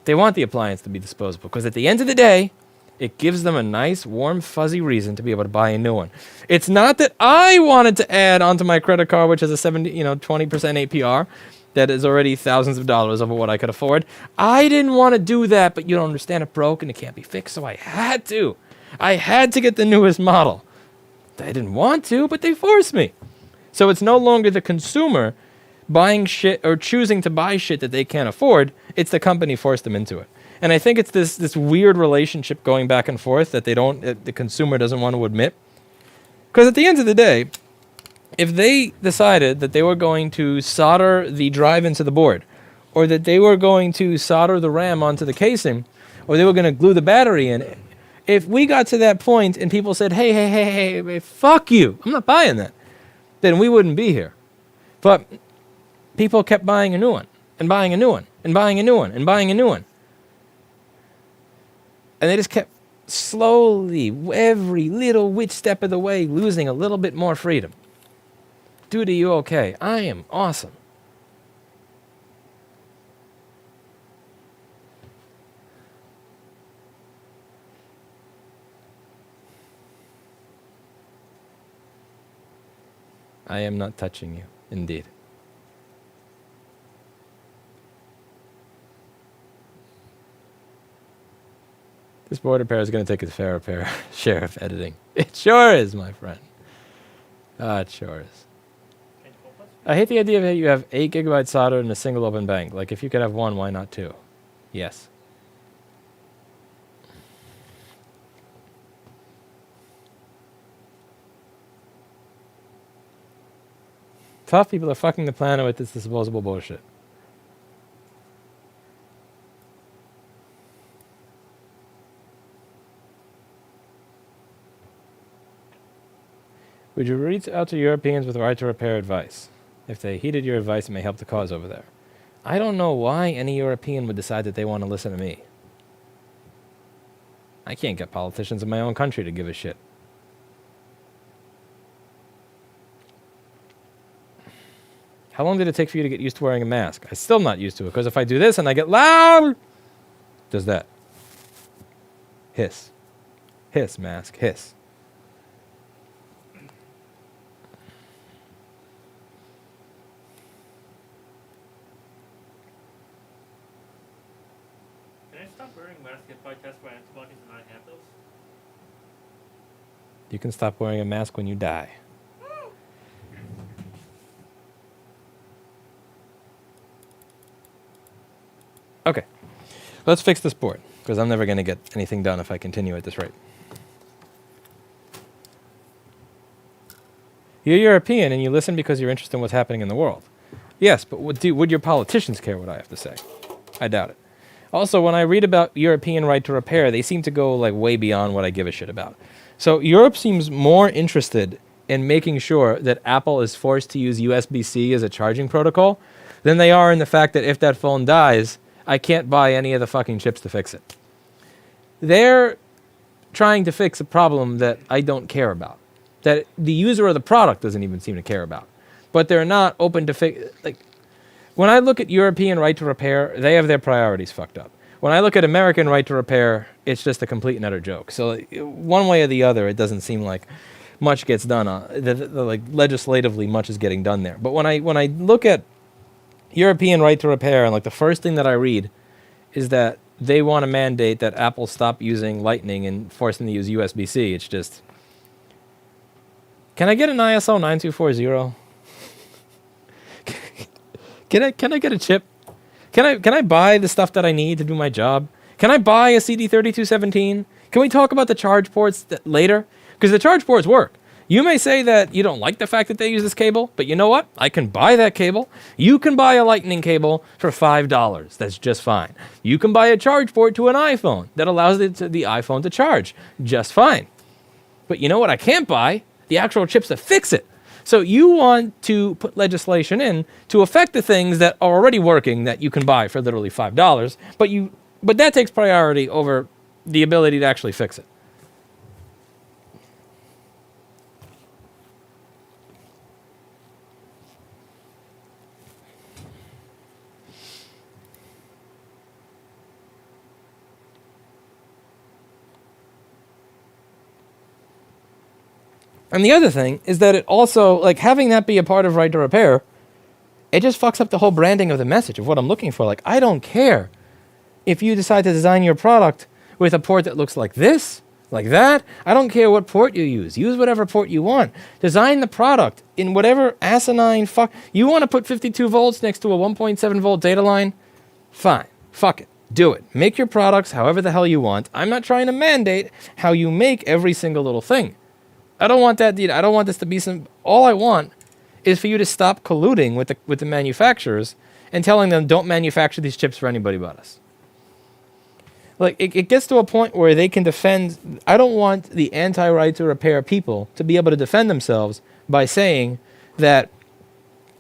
They want the appliance to be disposable because at the end of the day, it gives them a nice, warm, fuzzy reason to be able to buy a new one. It's not that I wanted to add onto my credit card, which is a 20% APR, that is already thousands of dollars over what I could afford. I didn't want to do that, but you don't understand, it broke and it can't be fixed, so I had to. I had to get the newest model. I didn't want to, but they forced me. So it's no longer the consumer buying shit or choosing to buy shit that they can't afford. It's the company forced them into it. And I think it's this weird relationship going back and forth that the consumer doesn't want to admit. Because at the end of the day, if they decided that they were going to solder the drive into the board, or that they were going to solder the RAM onto the casing, or they were going to glue the battery in, if we got to that point and people said, hey, fuck you, I'm not buying that, then we wouldn't be here. But people kept buying a new one, and buying a new one, and buying a new one, and buying a new one. And they just kept slowly, every little which step of the way, losing a little bit more freedom. Dude, are you okay? I am awesome. I am not touching you, indeed. This board repair is going to take its fair share of editing. It sure is, my friend. It sure is. I hate the idea that you have 8 gigabytes soldered in a single open bank. Like, if you could have one, why not 2? Yes. Tough people are fucking the planet with this disposable bullshit. Would you reach out to Europeans with right to repair advice? If they heeded your advice, it may help the cause over there. I don't know why any European would decide that they want to listen to me. I can't get politicians in my own country to give a shit. How long did it take for you to get used to wearing a mask? I'm still not used to it, because if I do this and I get loud, does that. Hiss. Hiss, mask, hiss. Can I stop wearing masks if I test for antibodies and I have those? You can stop wearing a mask when you die. Okay, let's fix this board, because I'm never going to get anything done if I continue at this rate. You're European and you listen because you're interested in what's happening in the world. Yes, but would your politicians care what I have to say? I doubt it. Also, when I read about European right to repair, they seem to go like way beyond what I give a shit about. So Europe seems more interested in making sure that Apple is forced to use USB-C as a charging protocol than they are in the fact that if that phone dies, I can't buy any of the fucking chips to fix it. They're trying to fix a problem that I don't care about, that the user of the product doesn't even seem to care about. But they're not open to fix. Like, when I look at European right to repair, they have their priorities fucked up. When I look at American right to repair, it's just a complete and utter joke. So one way or the other, it doesn't seem like much gets done. Like legislatively, much is getting done there. But when I look at European right to repair, and like the first thing that I read is that they want to mandate that Apple stop using Lightning and force them to use USB-C. It's just, can I get an ISO 9240? Can I get a chip? Can I buy the stuff that I need to do my job? Can I buy a CD3217? Can we talk about the charge ports later? Because the charge ports work. You may say that you don't like the fact that they use this cable, but you know what? I can buy that cable. You can buy a Lightning cable for $5. That's just fine. You can buy a charge port to an iPhone that allows the iPhone to charge. Just fine. But you know what I can't buy? The actual chips that fix it. So you want to put legislation in to affect the things that are already working that you can buy for literally $5, but that takes priority over the ability to actually fix it. And the other thing is that it also, like, having that be a part of right to repair, it just fucks up the whole branding of the message of what I'm looking for. Like, I don't care if you decide to design your product with a port that looks like this, like that. I don't care what port you use. Use whatever port you want. Design the product in whatever asinine fuck. You want to put 52 volts next to a 1.7 volt data line? Fine. Fuck it. Do it. Make your products however the hell you want. I'm not trying to mandate how you make every single little thing. I don't want that, dude. I don't want this to be some. All I want is for you to stop colluding with the manufacturers and telling them don't manufacture these chips for anybody but us. Like, it gets to a point where they can defend. I don't want the anti-right to repair people to be able to defend themselves by saying that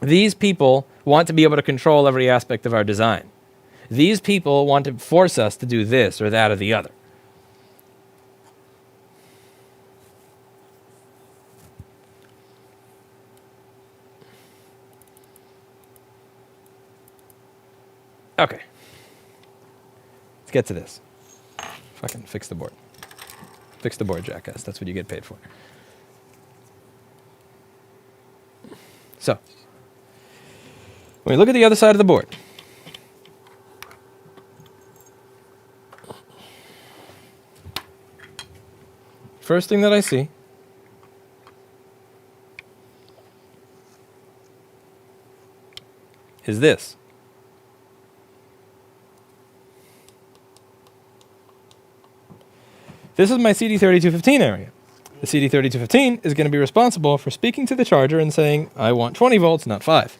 these people want to be able to control every aspect of our design. These people want to force us to do this or that or the other. Okay. Let's get to this. Fucking fix the board. Fix the board, jackass. That's what you get paid for. So, when we look at the other side of the board, first thing that I see is this. This is my CD3215 area. The CD3215 is going to be responsible for speaking to the charger and saying, I want 20 volts, not 5.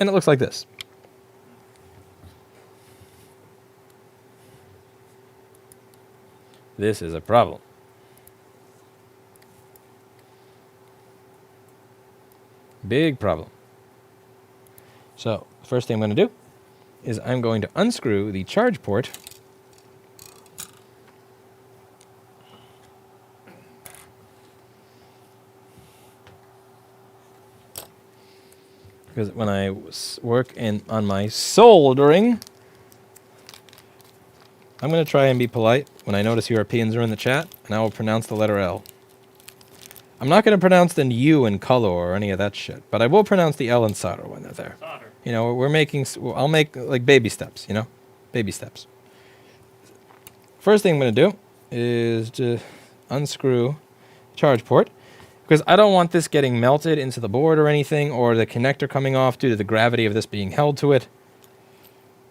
And it looks like this. This is a problem. Big problem. So, the first thing I'm going to do is I'm going to unscrew the charge port . Because when I work on my soldering, I'm going to try and be polite when I notice Europeans are in the chat, and I will pronounce the letter L. I'm not going to pronounce the U in color or any of that shit, but I will pronounce the L in solder when they're there. Solder. You know, I'll make like baby steps, you know? Baby steps. First thing I'm going to do is to unscrew charge port. Because I don't want this getting melted into the board or anything, or the connector coming off due to the gravity of this being held to it.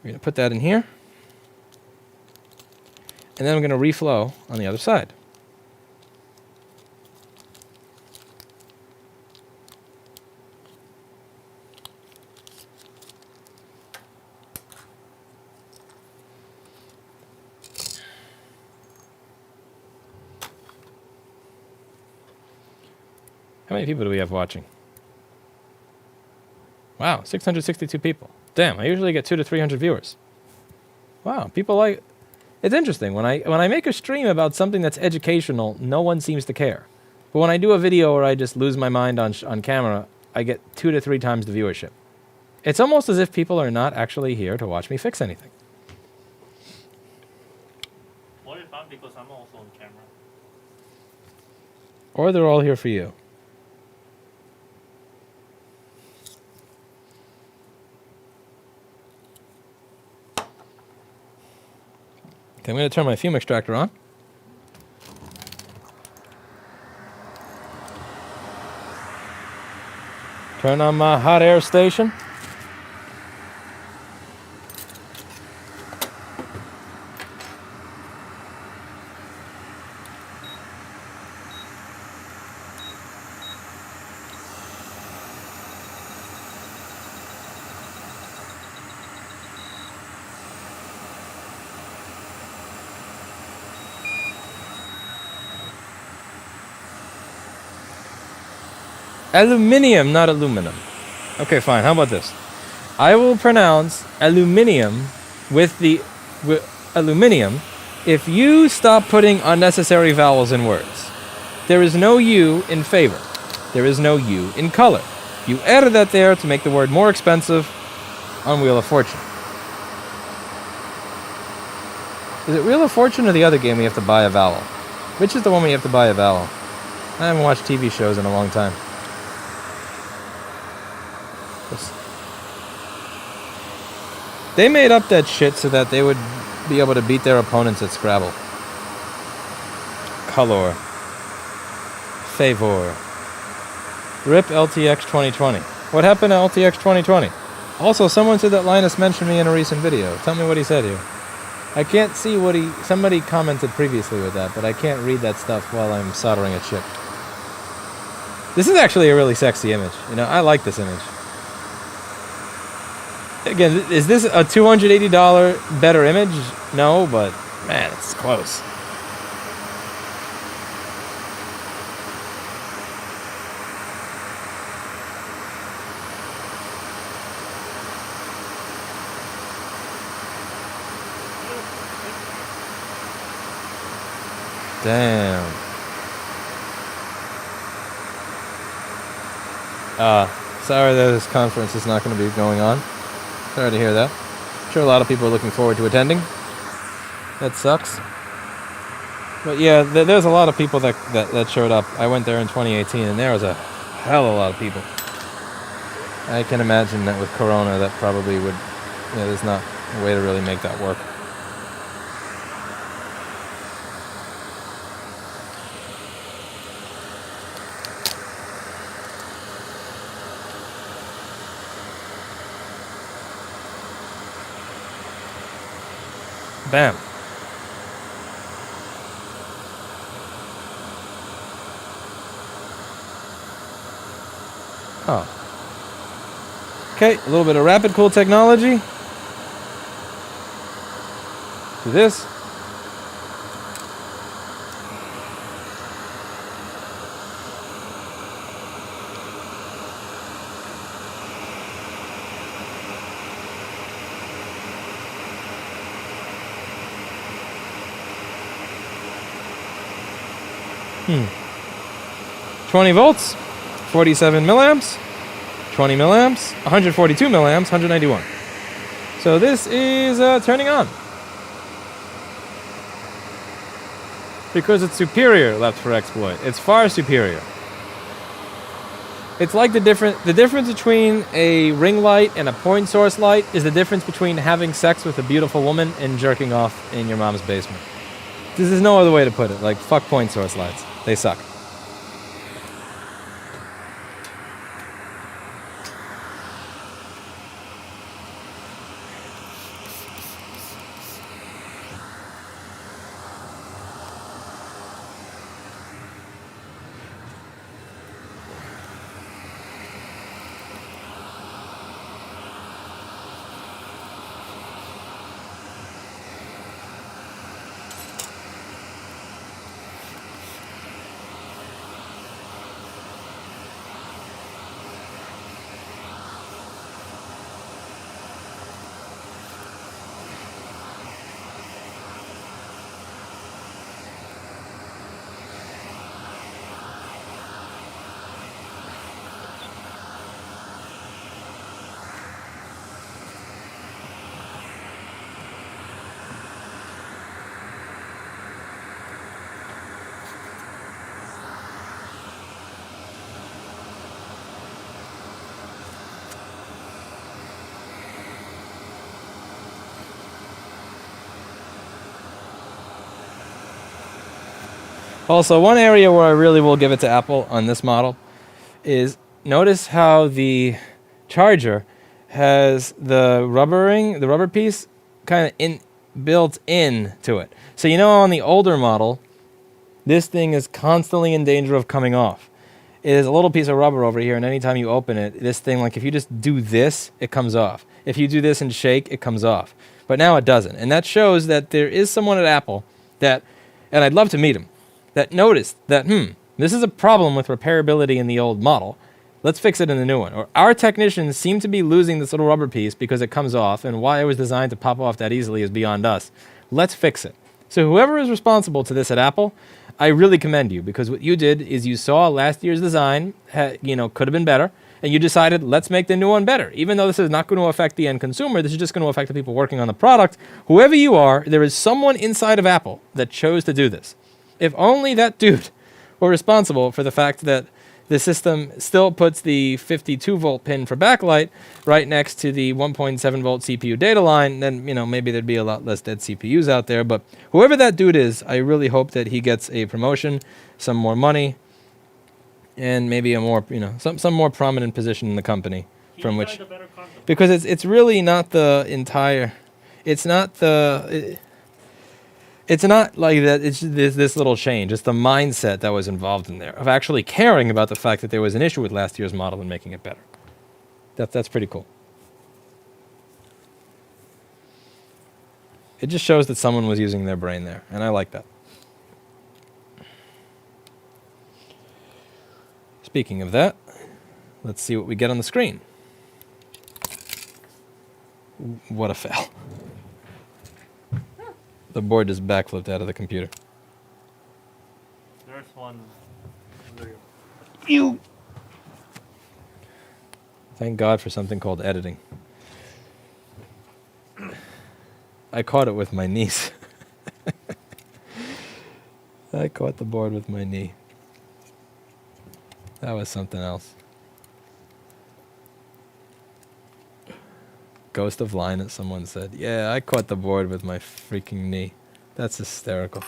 We're going to put that in here. And then I'm going to reflow on the other side. How many people do we have watching? Wow, 662 people. Damn, I usually get 200 to 300 viewers. Wow, people like. It's interesting when I make a stream about something that's educational, no one seems to care. But when I do a video where I just lose my mind on camera, I get 2 to 3 times the viewership. It's almost as if people are not actually here to watch me fix anything. What if I'm because I'm also on camera? Or they're all here for you. Okay, I'm going to turn my fume extractor on. Turn on my hot air station. Aluminium, not aluminum. Okay, fine. How about this? I will pronounce aluminium with aluminium if you stop putting unnecessary vowels in words. There is no U in favor. There is no U in color. You added that there to make the word more expensive on Wheel of Fortune. Is it Wheel of Fortune or the other game we have to buy a vowel? Which is the one we have to buy a vowel? I haven't watched TV shows in a long time. They made up that shit so that they would be able to beat their opponents at Scrabble. Color. Favor. RIP LTX 2020. What happened to LTX 2020? Also, someone said that Linus mentioned me in a recent video. Tell me what he said here. I can't see what somebody commented previously with that, but I can't read that stuff while I'm soldering a chip. This is actually a really sexy image. You know, I like this image. Again, is this a $280 better image? No, but man, it's close. Damn. Sorry that this conference is not going to be going on. Sorry to hear that. I'm sure a lot of people are looking forward to attending. That sucks. But yeah, there's a lot of people that showed up. I went there in 2018, and there was a hell of a lot of people. I can imagine that with Corona, that probably would, there's not a way to really make that work. Bam. Oh. Okay, a little bit of rapid cool technology. Do this. 20 volts, 47 milliamps, 20 milliamps, 142 milliamps, 191. So this is turning on. Because it's superior, left for exploit. It's far superior. It's like the difference between a ring light and a point source light is the difference between having sex with a beautiful woman and jerking off in your mom's basement. There's no other way to put it. Like, fuck point source lights. They suck. Also, one area where I really will give it to Apple on this model is notice how the charger has the rubber piece kind of built into it. So you know on the older model, this thing is constantly in danger of coming off. It is a little piece of rubber over here, and anytime you open it, this thing, like if you just do this, it comes off. If you do this and shake, it comes off. But now it doesn't. And that shows that there is someone at Apple that, and I'd love to meet him, that noticed that, this is a problem with repairability in the old model. Let's fix it in the new one. Or our technicians seem to be losing this little rubber piece because it comes off, and why it was designed to pop off that easily is beyond us. Let's fix it. So whoever is responsible to this at Apple, I really commend you, because what you did is you saw last year's design, could have been better, and you decided, let's make the new one better. Even though this is not going to affect the end consumer, this is just going to affect the people working on the product. Whoever you are, there is someone inside of Apple that chose to do this. If only that dude were responsible for the fact that the system still puts the 52-volt pin for backlight right next to the 1.7-volt CPU data line, then, maybe there'd be a lot less dead CPUs out there. But whoever that dude is, I really hope that he gets a promotion, some more money, and maybe a more, some more prominent position in the company from which... Because it's really not the entire... It's not the... It's not like that. It's this little change. It's the mindset that was involved in there of actually caring about the fact that there was an issue with last year's model and making it better. That's pretty cool. It just shows that someone was using their brain there, and I like that. Speaking of that, let's see what we get on the screen. What a fail. The board just backflipped out of the computer. There's one. You. Thank God for something called editing. I caught it with my knees. I caught the board with my knee. That was something else. Ghost of Linus, someone said. Yeah, I caught the board with my freaking knee. That's hysterical.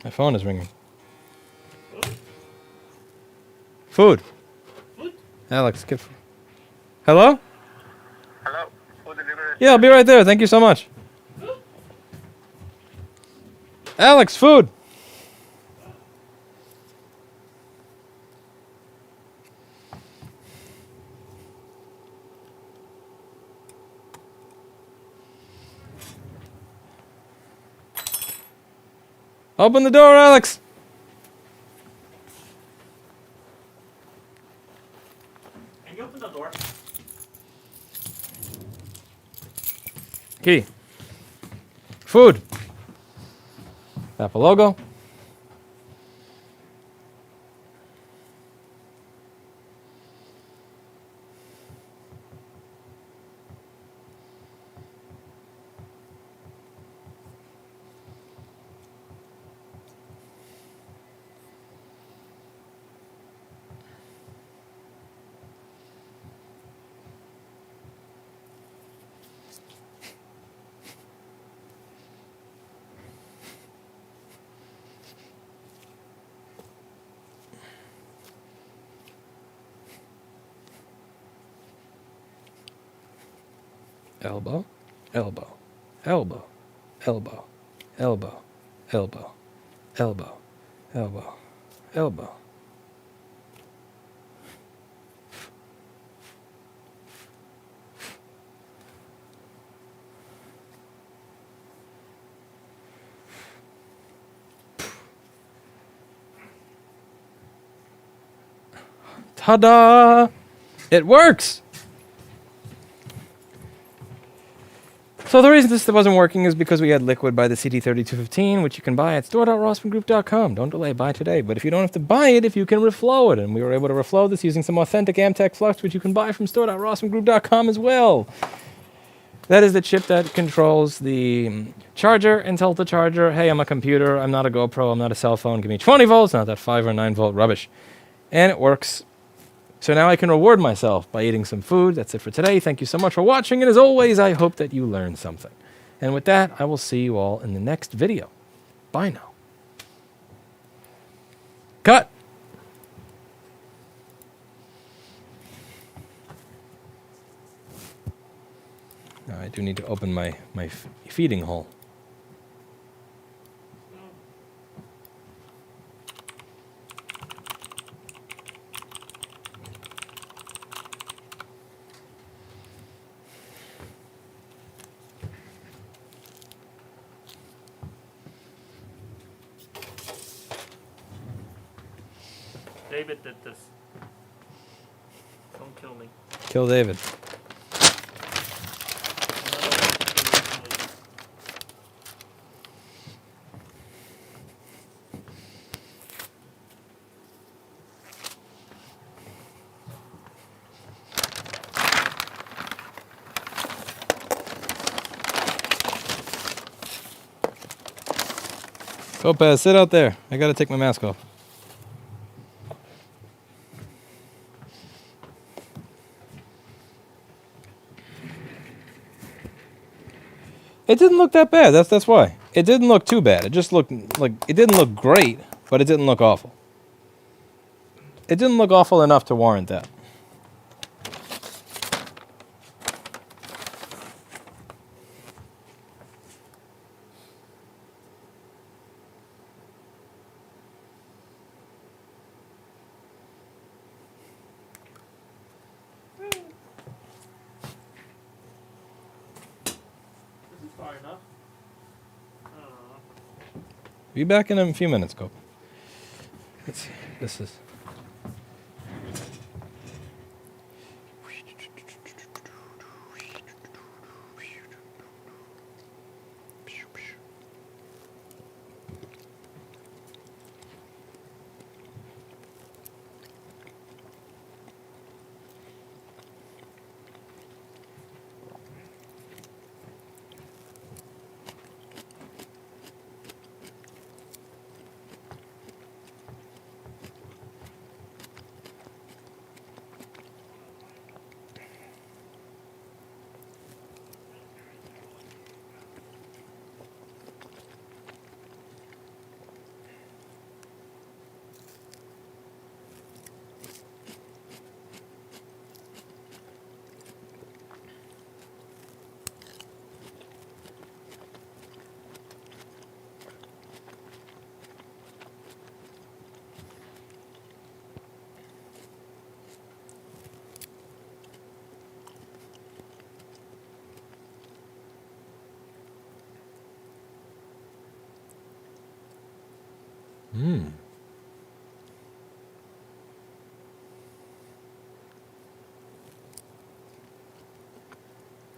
My phone is ringing. Food. Food? Alex, get food. Hello? Hello? Food delivery? Yeah, I'll be right there. Thank you so much. Alex, food. Open the door, Alex. Can you open the door? Key. Food. Apple logo. Elbow, elbow, elbow, elbow, elbow, elbow, elbow, elbow, elbow. Ta-da! It works! So the reason this wasn't working is because we had liquid by the CT3215, which you can buy at store.rossmangroup.com. Don't delay, buy today. But if you don't have to buy it, if you can reflow it, and we were able to reflow this using some authentic Amtech flux, which you can buy from store.rossmangroup.com as well. That is the chip that controls the charger and tells the charger, hey, I'm a computer, I'm not a GoPro, I'm not a cell phone, give me 20 volts, not that 5 or 9 volt rubbish. And it works. So now I can reward myself by eating some food. That's it for today. Thank you so much for watching, and as always, I hope that you learned something. And with that, I will see you all in the next video. Bye now. Cut! Now I do need to open my feeding hole. David did this. Don't kill me. Kill David. Lopez, sit out there. I gotta take my mask off. It didn't look that bad. That's why. It didn't look too bad. It just looked like it didn't look great, but it didn't look awful. It didn't look awful enough to warrant that. Far enough. Be back in a few minutes, Cope. Let's see. This is.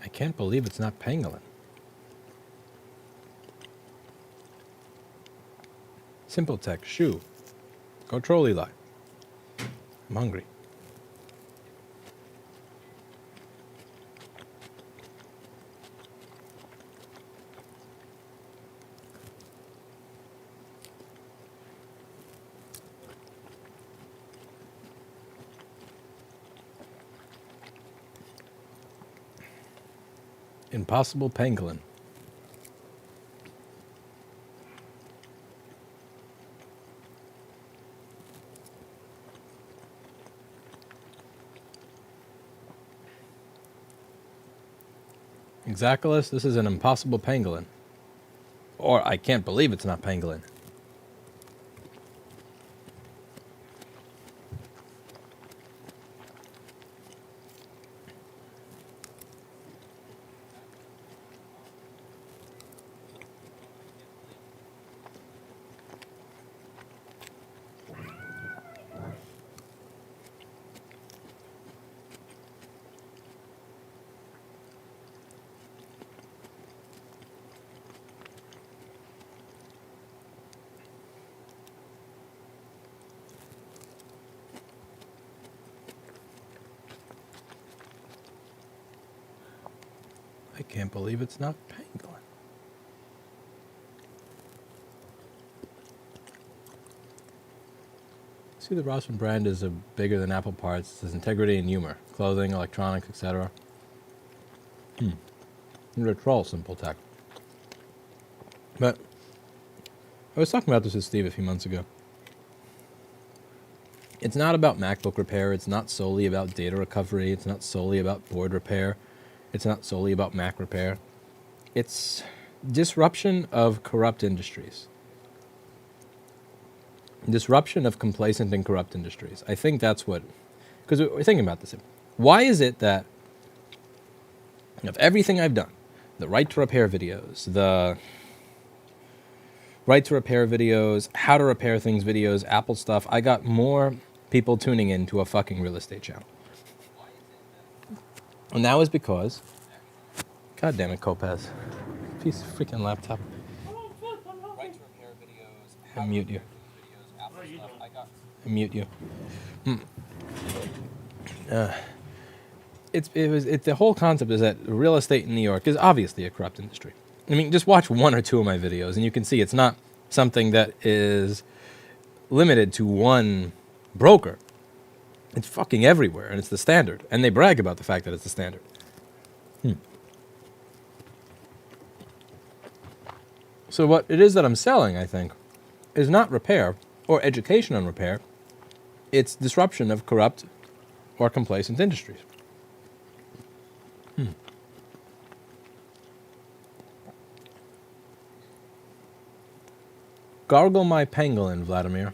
I can't believe it's not pangolin. Simple Tech, shoe. Go trolley line. I'm hungry. Impossible pangolin. Exaculus, this is an impossible pangolin. Or I can't believe it's not pangolin. I can't believe it's not pangolin. See, the Rossmann brand is bigger than Apple parts. There's integrity and humor. Clothing, electronics, etc. You're a troll, Simple Tech. But I was talking about this with Steve a few months ago. It's not about MacBook repair. It's not solely about data recovery. It's not solely about board repair. It's not solely about Mac repair. It's disruption of corrupt industries. Disruption of complacent and corrupt industries. I think that's what... Because we're thinking about this. Why is it that of everything I've done, the right to repair videos, the right to repair videos, how to repair things videos, Apple stuff, I got more people tuning in to a fucking real estate channel. And that was because... God damn it, Kopez. Piece of freaking laptop. Right to repair videos. I mute you. I mute you. It's the whole concept is that real estate in New York is obviously a corrupt industry. I mean, just watch one or two of my videos and you can see it's not something that is limited to one broker. It's fucking everywhere and it's the standard. And they brag about the fact that it's the standard. So what it is that I'm selling, I think, is not repair or education on repair. It's disruption of corrupt or complacent industries. Gargle my pangolin, Vladimir.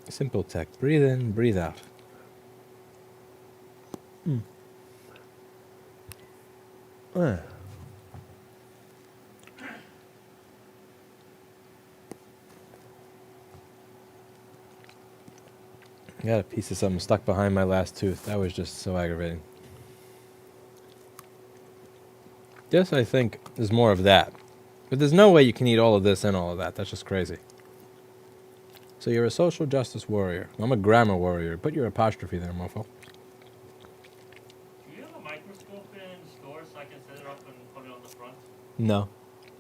Simple Tech. Breathe in, breathe out. I got a piece of something stuck behind my last tooth. That was just so aggravating. This, I think, is more of that. But there's no way you can eat all of this and all of that. That's just crazy. So you're a social justice warrior. I'm a grammar warrior. Put your apostrophe there, mofo. Do you have a microscope in store so I can set it up and put it on the front? No.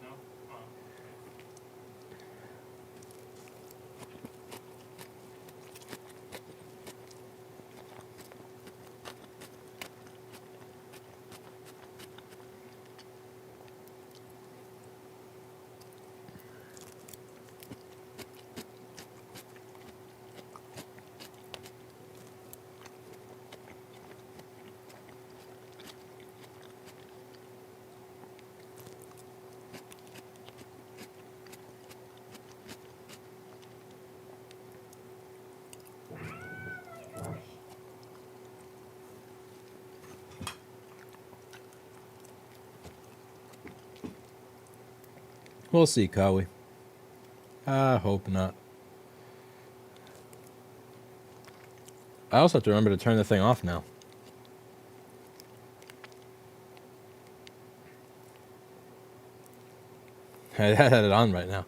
No? Oh. We'll see, Kawi. I hope not. I also have to remember to turn the thing off now. I had it on right now.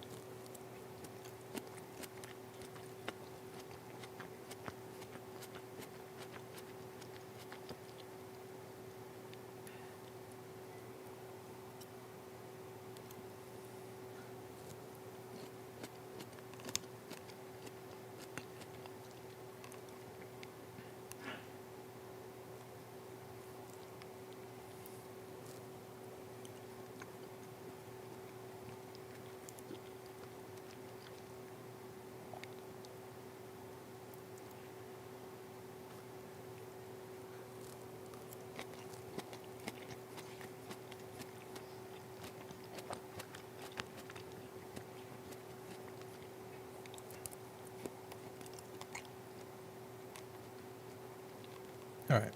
All right.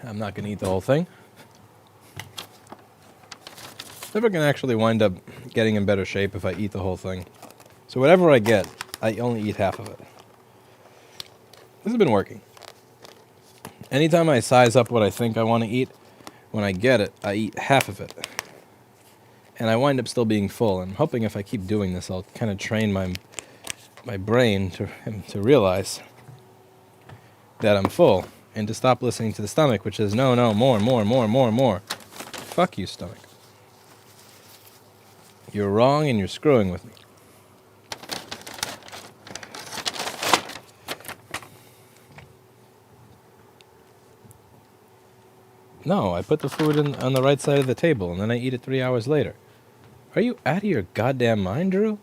I'm not going to eat the whole thing. Never gonna actually wind up getting in better shape if I eat the whole thing. So whatever I get, I only eat half of it. This has been working. Anytime I size up what I think I want to eat, when I get it, I eat half of it. And I wind up still being full. I'm hoping if I keep doing this, I'll kind of train my brain to realize that I'm full and to stop listening to the stomach, which says, no, more. Fuck you, stomach. You're wrong and you're screwing with me. No, I put the food on the right side of the table and then I eat it 3 hours later. Are you out of your goddamn mind, Drew?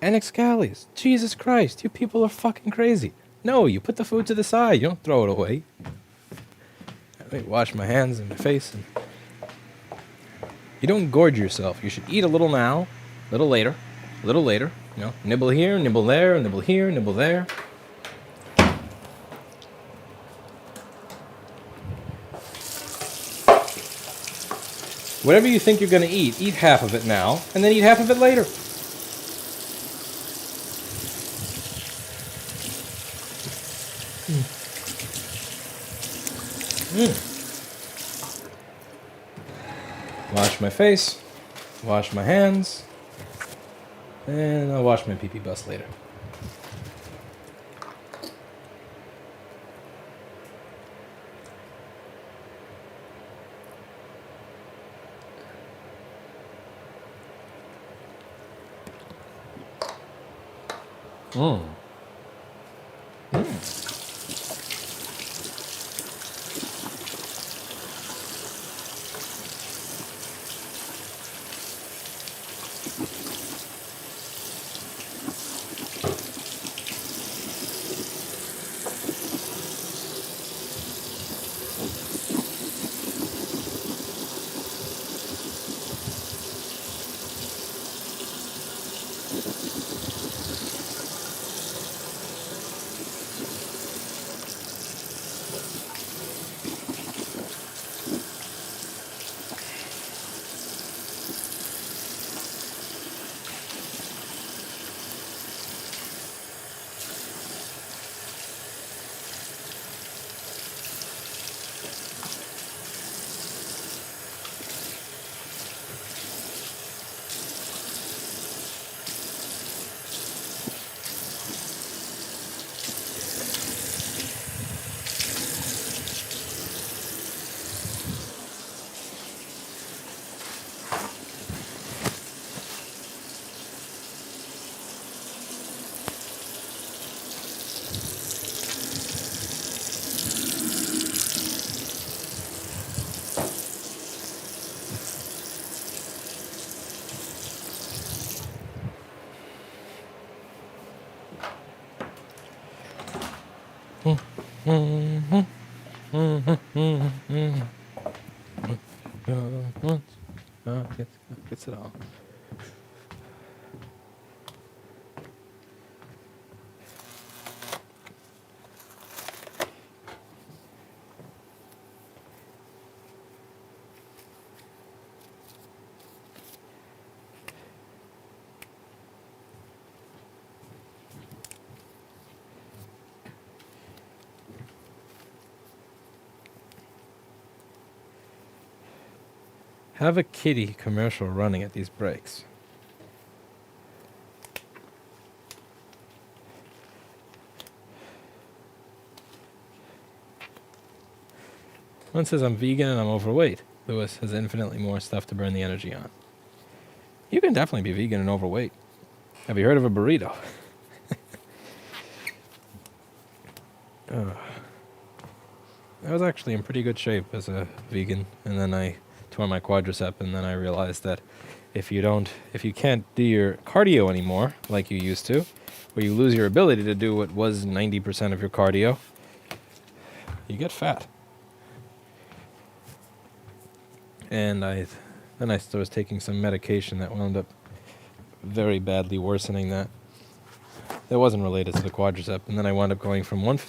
Annexcalis, Jesus Christ, you people are fucking crazy. No, you put the food to the side, you don't throw it away. Let me wash my hands and my face. You don't gorge yourself. You should eat a little now, a little later. You know, nibble here, nibble there, nibble here, nibble there. Whatever you think you're going to eat half of it now, and then eat half of it later. Wash my face, wash my hands, and I'll wash my pee-pee bus later. Gets it all. Have a kitty commercial running at these breaks. One says I'm vegan and I'm overweight. Lewis has infinitely more stuff to burn the energy on. You can definitely be vegan and overweight. Have you heard of a burrito? I was actually in pretty good shape as a vegan, and then I tore my quadricep, and then I realized that if you can't do your cardio anymore like you used to, or you lose your ability to do what was 90% of your cardio, you get fat. And then I was taking some medication that wound up very badly worsening that. That wasn't related to the quadricep, and then I wound up going from around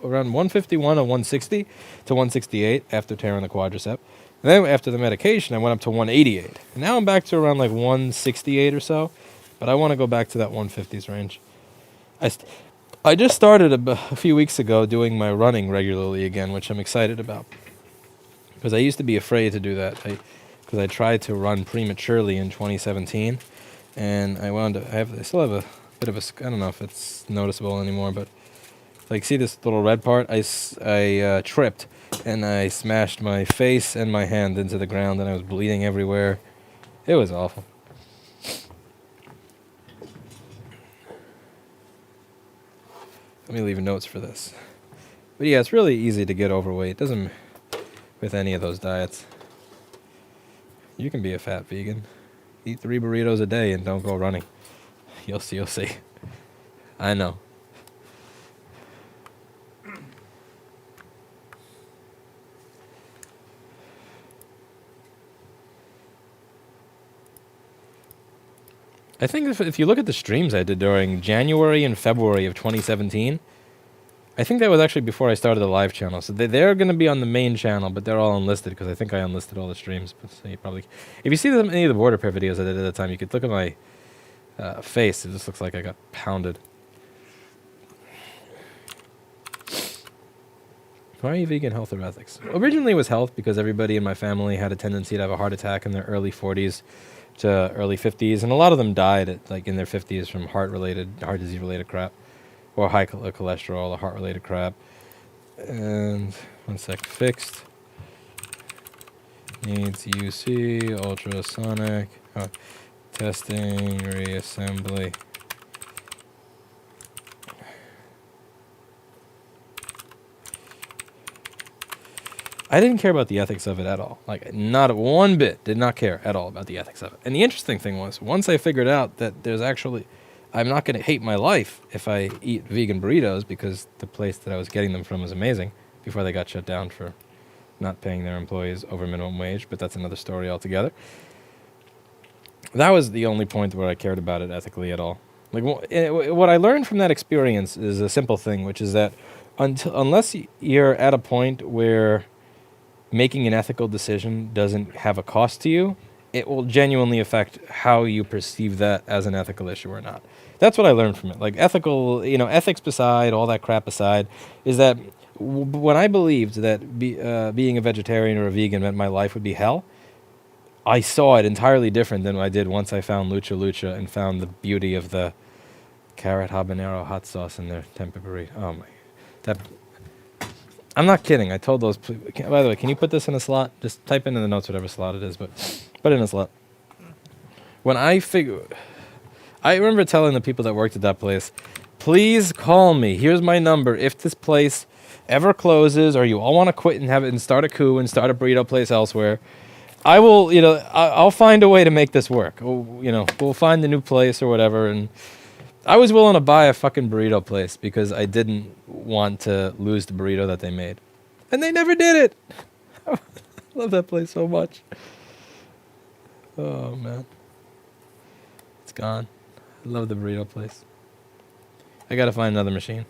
151 or 160 to 168 after tearing the quadricep. And then after the medication, I went up to 188. And now I'm back to around like 168 or so. But I want to go back to that 150s range. I just started a few weeks ago doing my running regularly again, which I'm excited about. Because I used to be afraid to do that. Because I tried to run prematurely in 2017. And I still have a bit of I don't know if it's noticeable anymore, but like, see this little red part? I tripped and I smashed my face and my hand into the ground and I was bleeding everywhere. It was awful. Let me leave notes for this. But yeah, it's really easy to get overweight. It doesn't with any of those diets. You can be a fat vegan. Eat 3 burritos a day and don't go running. You'll see. I know. I think if you look at the streams I did during January and February of 2017, I think that was actually before I started the live channel. So they're going to be on the main channel, but they're all unlisted because I think I unlisted all the streams. But so you probably, if you see any of the border pair videos I did at the time, you could look at my face. It just looks like I got pounded. Why are you vegan, health or ethics? Originally it was health because everybody in my family had a tendency to have a heart attack in their early 40s to early 50s, and a lot of them died in their 50s from heart disease related crap, or high cholesterol or heart related crap. And one sec, fixed. Needs UC, ultrasonic, testing, reassembly. I didn't care about the ethics of it at all. Like, not one bit. Did not care at all about the ethics of it. And the interesting thing was, once I figured out that I'm not going to hate my life if I eat vegan burritos because the place that I was getting them from was amazing before they got shut down for not paying their employees over minimum wage, but that's another story altogether. That was the only point where I cared about it ethically at all. Like, what I learned from that experience is a simple thing, which is that unless you're at a point where making an ethical decision doesn't have a cost to you, it will genuinely affect how you perceive that as an ethical issue or not. That's what I learned from it. Like, ethics beside, all that crap aside, is that when I believed that being a vegetarian or a vegan meant my life would be hell, I saw it entirely different than I did once I found Lucha Lucha and found the beauty of the carrot habanero hot sauce in their tempeh burrito. Oh my, I'm not kidding. I told those. By the way, can you put this in a slot? Just type in the notes whatever slot it is, but put it in a slot. When I remember telling the people that worked at that place, please call me. Here's my number. If this place ever closes or you all want to quit and have it and start a coup and start a burrito place elsewhere, I will. I'll find a way to make this work. We'll find a new place or whatever. And I was willing to buy a fucking burrito place because I didn't want to lose the burrito that they made. And they never did it. I love that place so much. Oh, man. It's gone. I love the burrito place. I gotta find another machine.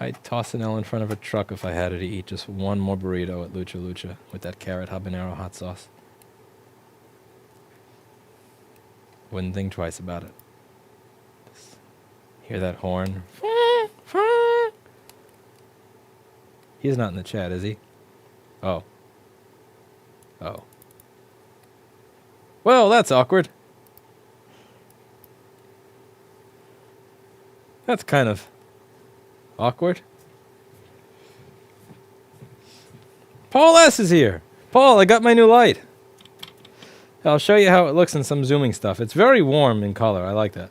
I'd toss an L in front of a truck if I had it to eat just one more burrito at Lucha Lucha with that carrot habanero hot sauce. Wouldn't think twice about it. Just hear that horn? He's not in the chat, is he? Oh. Well, that's awkward. That's kind of awkward. Paul S. is here. Paul, I got my new light. I'll show you how it looks in some zooming stuff. It's very warm in color. I like that.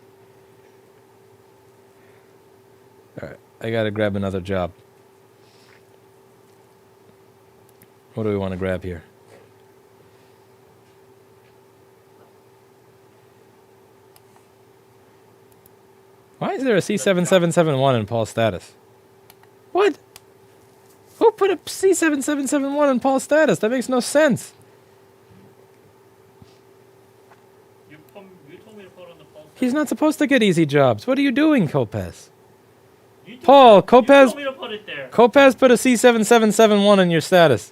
Alright, I gotta grab another job. What do we want to grab here? Why is there a C7771 in Paul's status? What? Who put a C7771 in Paul's status? That makes no sense. He's not supposed to get easy jobs. What are you doing, Kopez? You told- Paul, You Kopez, told me to put it there. Kopez put a C7771 in your status.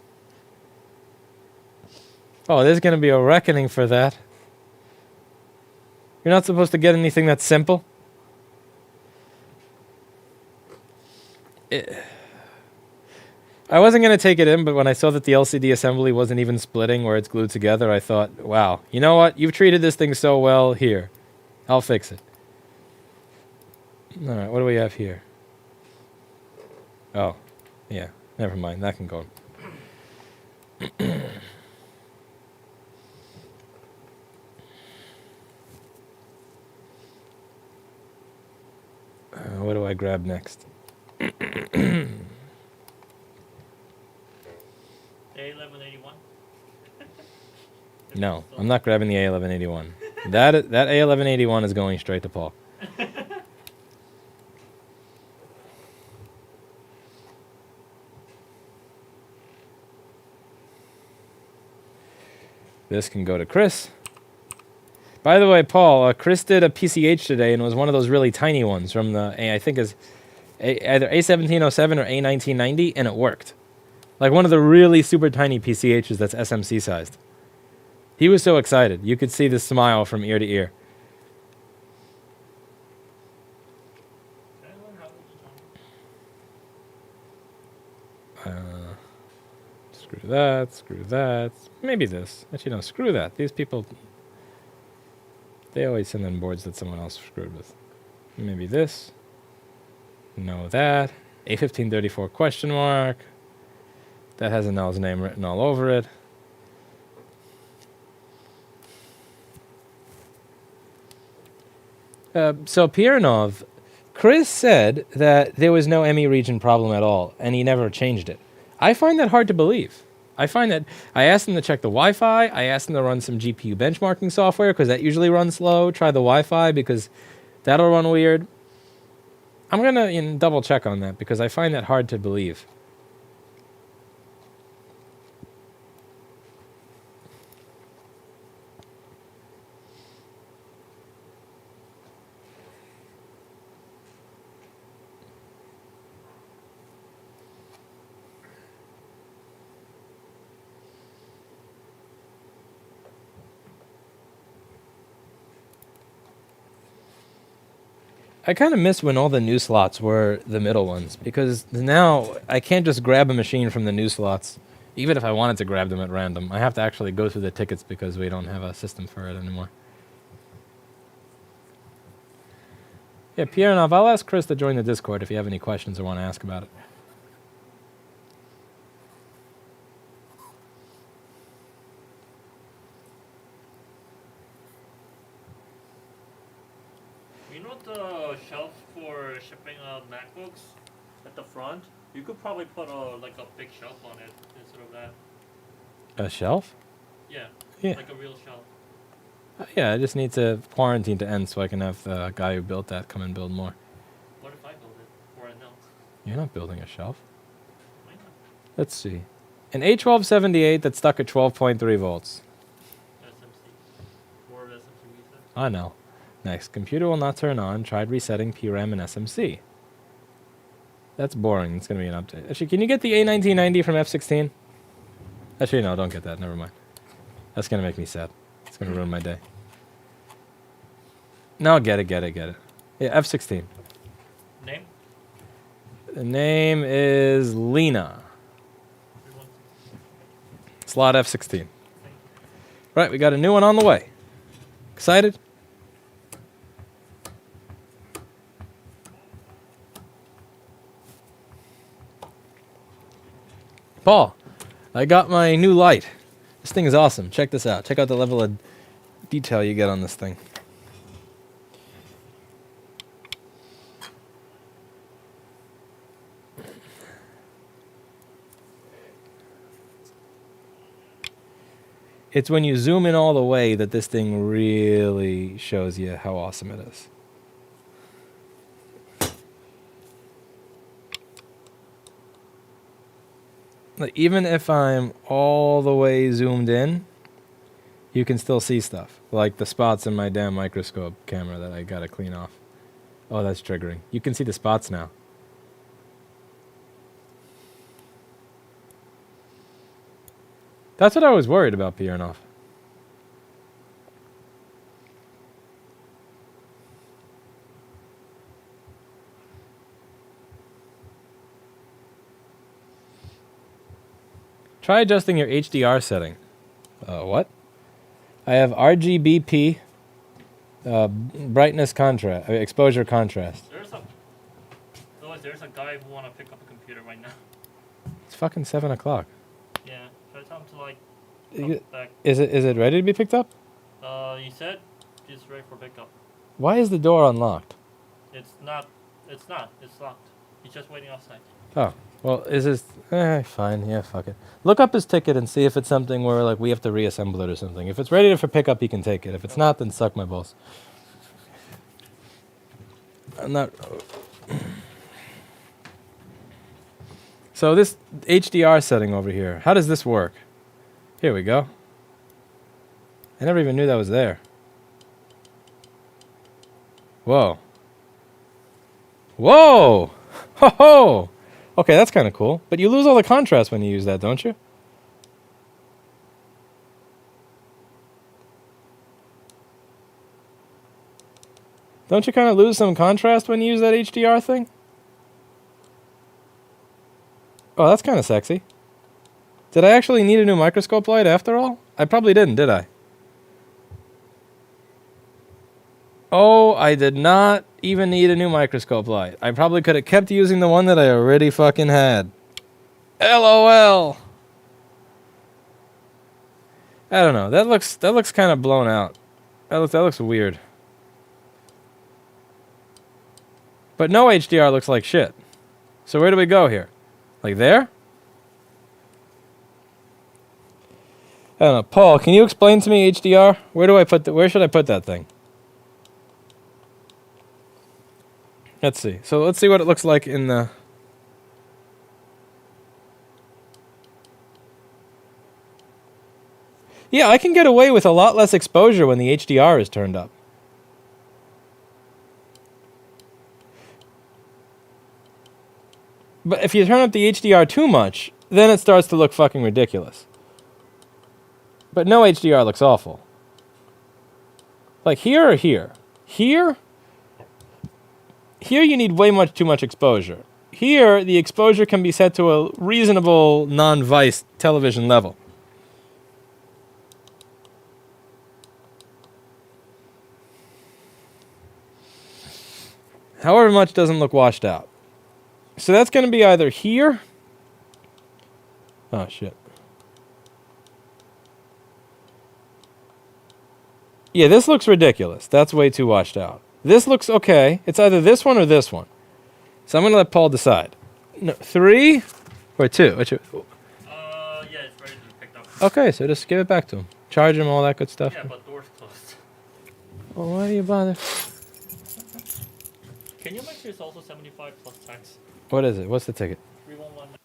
Oh, there's going to be a reckoning for that. You're not supposed to get anything that's simple. I wasn't going to take it in, but when I saw that the LCD assembly wasn't even splitting where it's glued together, I thought, wow, you know what? You've treated this thing so well. Here, I'll fix it. All right, what do we have here? Oh, yeah, never mind. That can go. What do I grab next? A1181. No, I'm not grabbing the A1181. That A1181 is going straight to Paul. This can go to Chris. By the way, Paul, Chris did a PCH today, and it was one of those really tiny ones from the, I think is either A1707 or A1990, and it worked. Like one of the really super tiny PCHs that's SMC sized. He was so excited. You could see the smile from ear to ear. Screw that, screw that. Maybe this. Actually, no, screw that. These people, they always send in boards that someone else screwed with. Maybe this. No, that. A1534 question mark. That has Anel's name written all over it. So Piranov, Chris said that there was no ME region problem at all, and he never changed it. I find that hard to believe. I find that I asked him to check the Wi-Fi. I asked him to run some GPU benchmarking software because that usually runs slow. Try the Wi-Fi because that'll run weird. I'm going to double check on that because I find that hard to believe. I kind of miss when all the new slots were the middle ones, because now I can't just grab a machine from the new slots, even if I wanted to grab them at random. I have to actually go through the tickets because we don't have a system for it anymore. Yeah, Piranov, I'll ask Chris to join the Discord if you have any questions or want to ask about it. You know the shelf for shipping MacBooks at the front? You could probably put a big shelf on it instead of that. A shelf? Yeah. Yeah. Like a real shelf. Yeah, I just need to quarantine to end so I can have the guy who built that come and build more. What if I build it? Or an else? You're not building a shelf. Why not? Let's see. An A1278 that's stuck at 12.3 volts. SMC. Or SMC reset. I know. Next, computer will not turn on. Tried resetting PRAM and SMC. That's boring. It's going to be an update. Actually, can you get the A1990 from F16? Actually, no, don't get that. Never mind. That's going to make me sad. It's going to ruin my day. No, get it. Yeah, F16. Name? The name is Lena. Slot F16. Right, we got a new one on the way. Excited? Paul, I got my new light. This thing is awesome. Check this out. Check out the level of detail you get on this thing. It's when you zoom in all the way that this thing really shows you how awesome it is. Like, even if I'm all the way zoomed in, you can still see stuff. Like the spots in my damn microscope camera that I gotta clean off. Oh, that's triggering. You can see the spots now. That's what I was worried about peering off. Try adjusting your HDR setting. What? I have RGBP, brightness contrast, exposure contrast. There's a guy who wanna pick up a computer right now. It's fucking 7 o'clock. Yeah, should I tell him to like You- come back? Is it ready to be picked up? He said it's ready for pickup. Why is the door unlocked? It's not. It's locked. He's just waiting outside. Oh, well, is this... fine, yeah, fuck it. Look up his ticket and see if it's something where, like, we have to reassemble it or something. If it's ready for pickup, he can take it. If it's not, then suck my balls. I'm not... So this HDR setting over here, how does this work? Here we go. I never even knew that was there. Whoa. Whoa! Ho ho! Okay, that's kind of cool. But you lose all the contrast when you use that, don't you? Don't you kind of lose some contrast when you use that HDR thing? Oh, that's kind of sexy. Did I actually need a new microscope light after all? I probably didn't, did I? Oh, I did not even need a new microscope light. I probably could have kept using the one that I already fucking had. LOL. I don't know. That looks kind of blown out. That looks weird. But no HDR looks like shit. So where do we go here? Like there? I don't know. Paul, can you explain to me HDR? Where should I put that thing? Let's see. So let's see what it looks like in the... Yeah, I can get away with a lot less exposure when the HDR is turned up. But if you turn up the HDR too much, then it starts to look fucking ridiculous. But no HDR looks awful. Like here or here? Here? Here you need way too much exposure. Here, the exposure can be set to a reasonable non-vice television level. However much doesn't look washed out. So that's going to be either here. Oh, shit. Yeah, this looks ridiculous. That's way too washed out. This looks okay. It's either this one or this one. So I'm going to let Paul decide. No, 3 or 2? Yeah, it's ready to be picked up. Okay, so just give it back to him. Charge him, all that good stuff. Yeah, but door's closed. Well, why do you bother? Can you make sure it's also 75 plus tax? What is it? What's the ticket? 3119.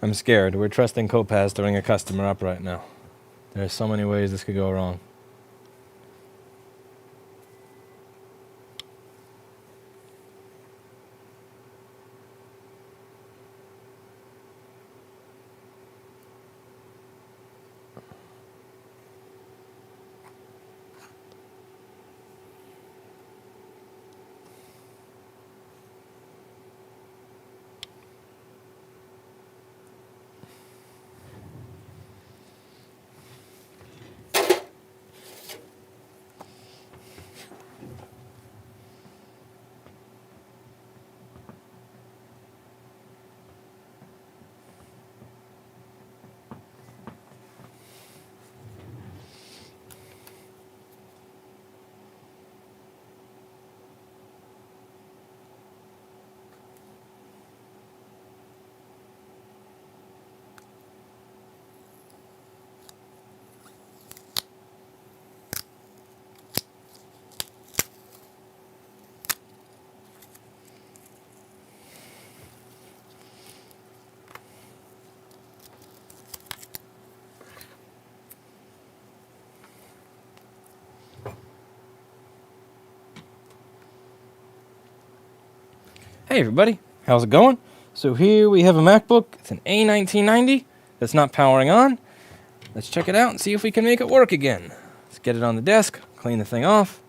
I'm scared. We're trusting Copaz to ring a customer up right now. There are so many ways this could go wrong. Hey everybody, how's it going? So here we have a MacBook. It's an A1990 that's not powering on. Let's check it out and see if we can make it work again. Let's get it on the desk, clean the thing off.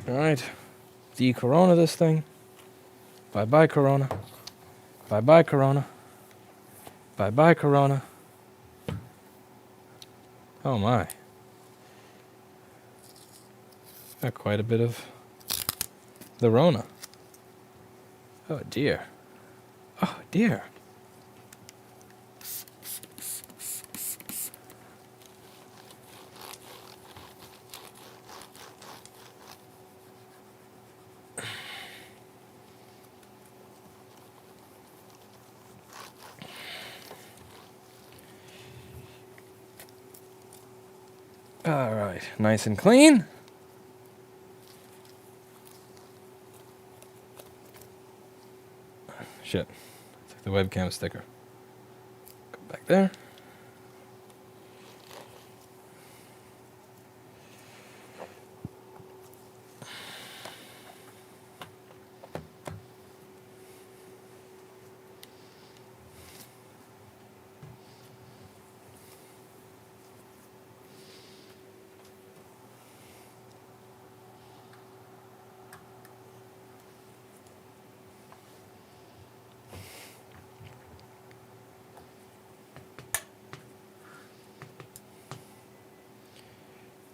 Alright, de-corona this thing. Bye-bye Corona. Bye-bye Corona. Bye-bye Corona. Oh my. Got quite a bit of the Rona. Oh dear. Oh dear. All right, nice and clean. Shit, took the webcam sticker. Go back there.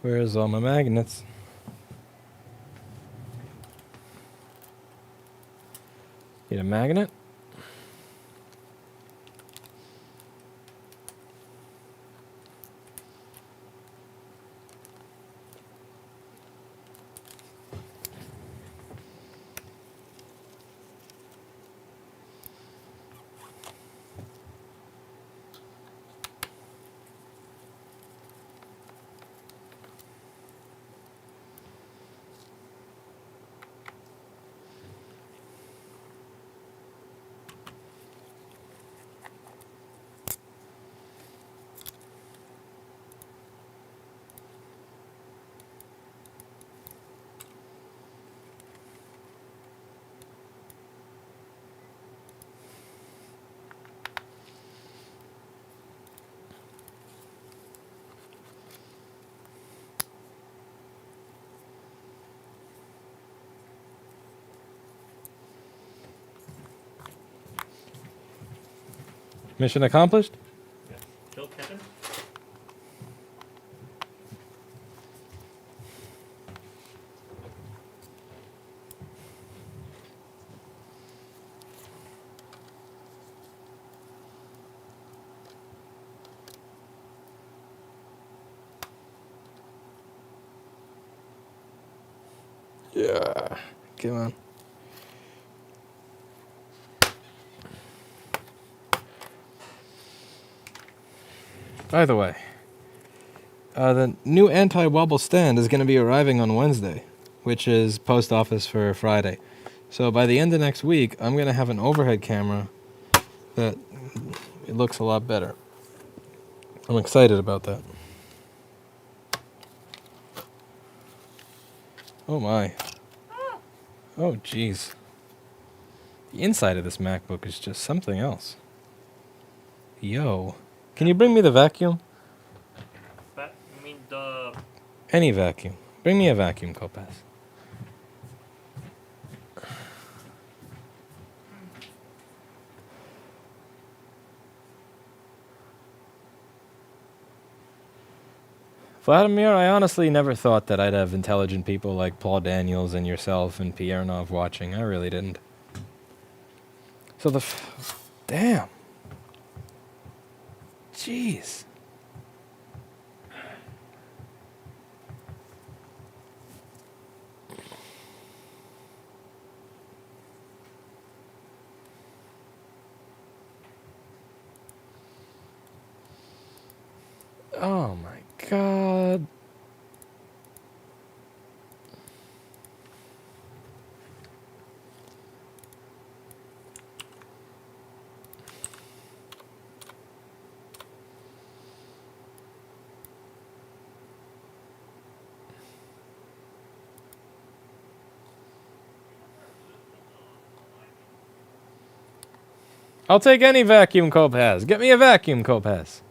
Where's all my magnets? Need a magnet? Mission accomplished? Yeah. Kill Kevin. Yeah. Come on. By the way, the new anti-wobble stand is going to be arriving on Wednesday, which is post office for Friday. So by the end of next week, I'm going to have an overhead camera that it looks a lot better. I'm excited about that. Oh my. Oh jeez. The inside of this MacBook is just something else. Yo. Can you bring me the vacuum? You mean the... Any vacuum. Bring me a vacuum, Kopaz. Vladimir, I honestly never thought that I'd have intelligent people like Paul Daniels and yourself and Pierre Nov watching. I really didn't. So damn. Jeez. Oh my God. I'll take any vacuum Cope has. Get me a vacuum Cope has.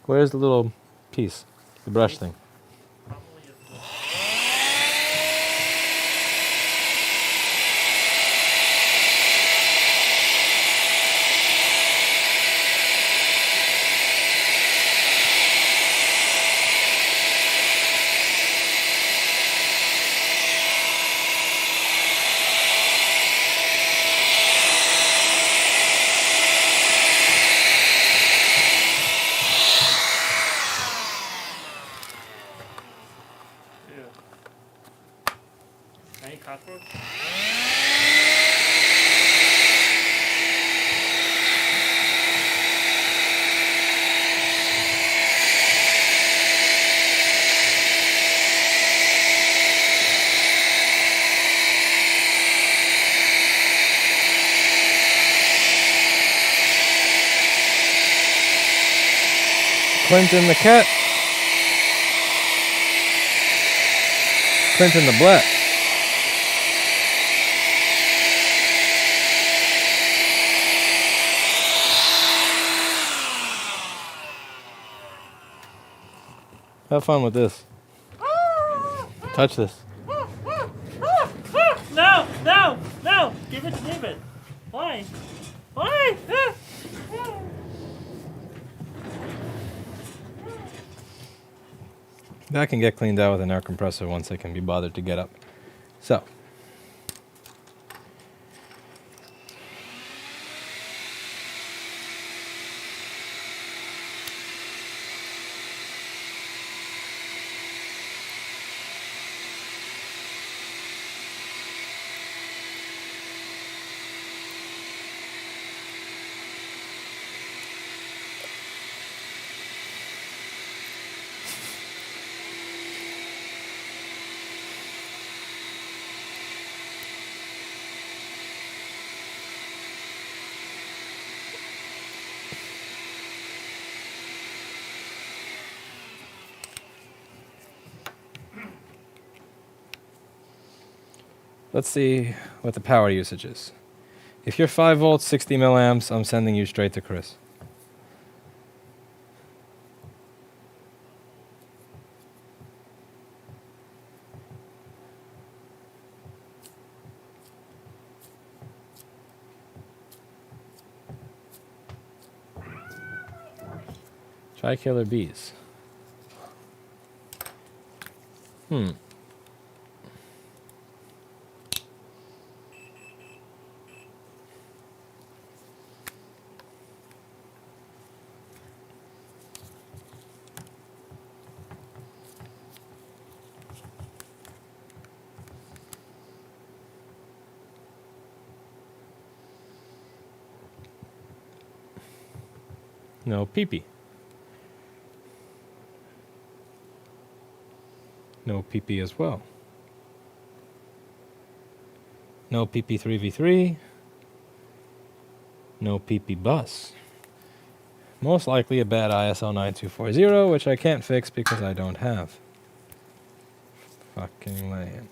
Where's the little piece? The brush thing. Probably is the... Any cockroach? Clinton the cat. Clinton the black. Have fun with this. Touch this. No! No! No! Give it to David. Why? Why? That can get cleaned out with an air compressor once it can be bothered to get up. So. Let's see what the power usage is. If you're 5 volts, 60 milliamps, I'm sending you straight to Chris. Try killer bees. No PP. No PP as well. No PP3v3. No PP bus. Most likely a bad ISL 9240, which I can't fix because I don't have. Fucking lame.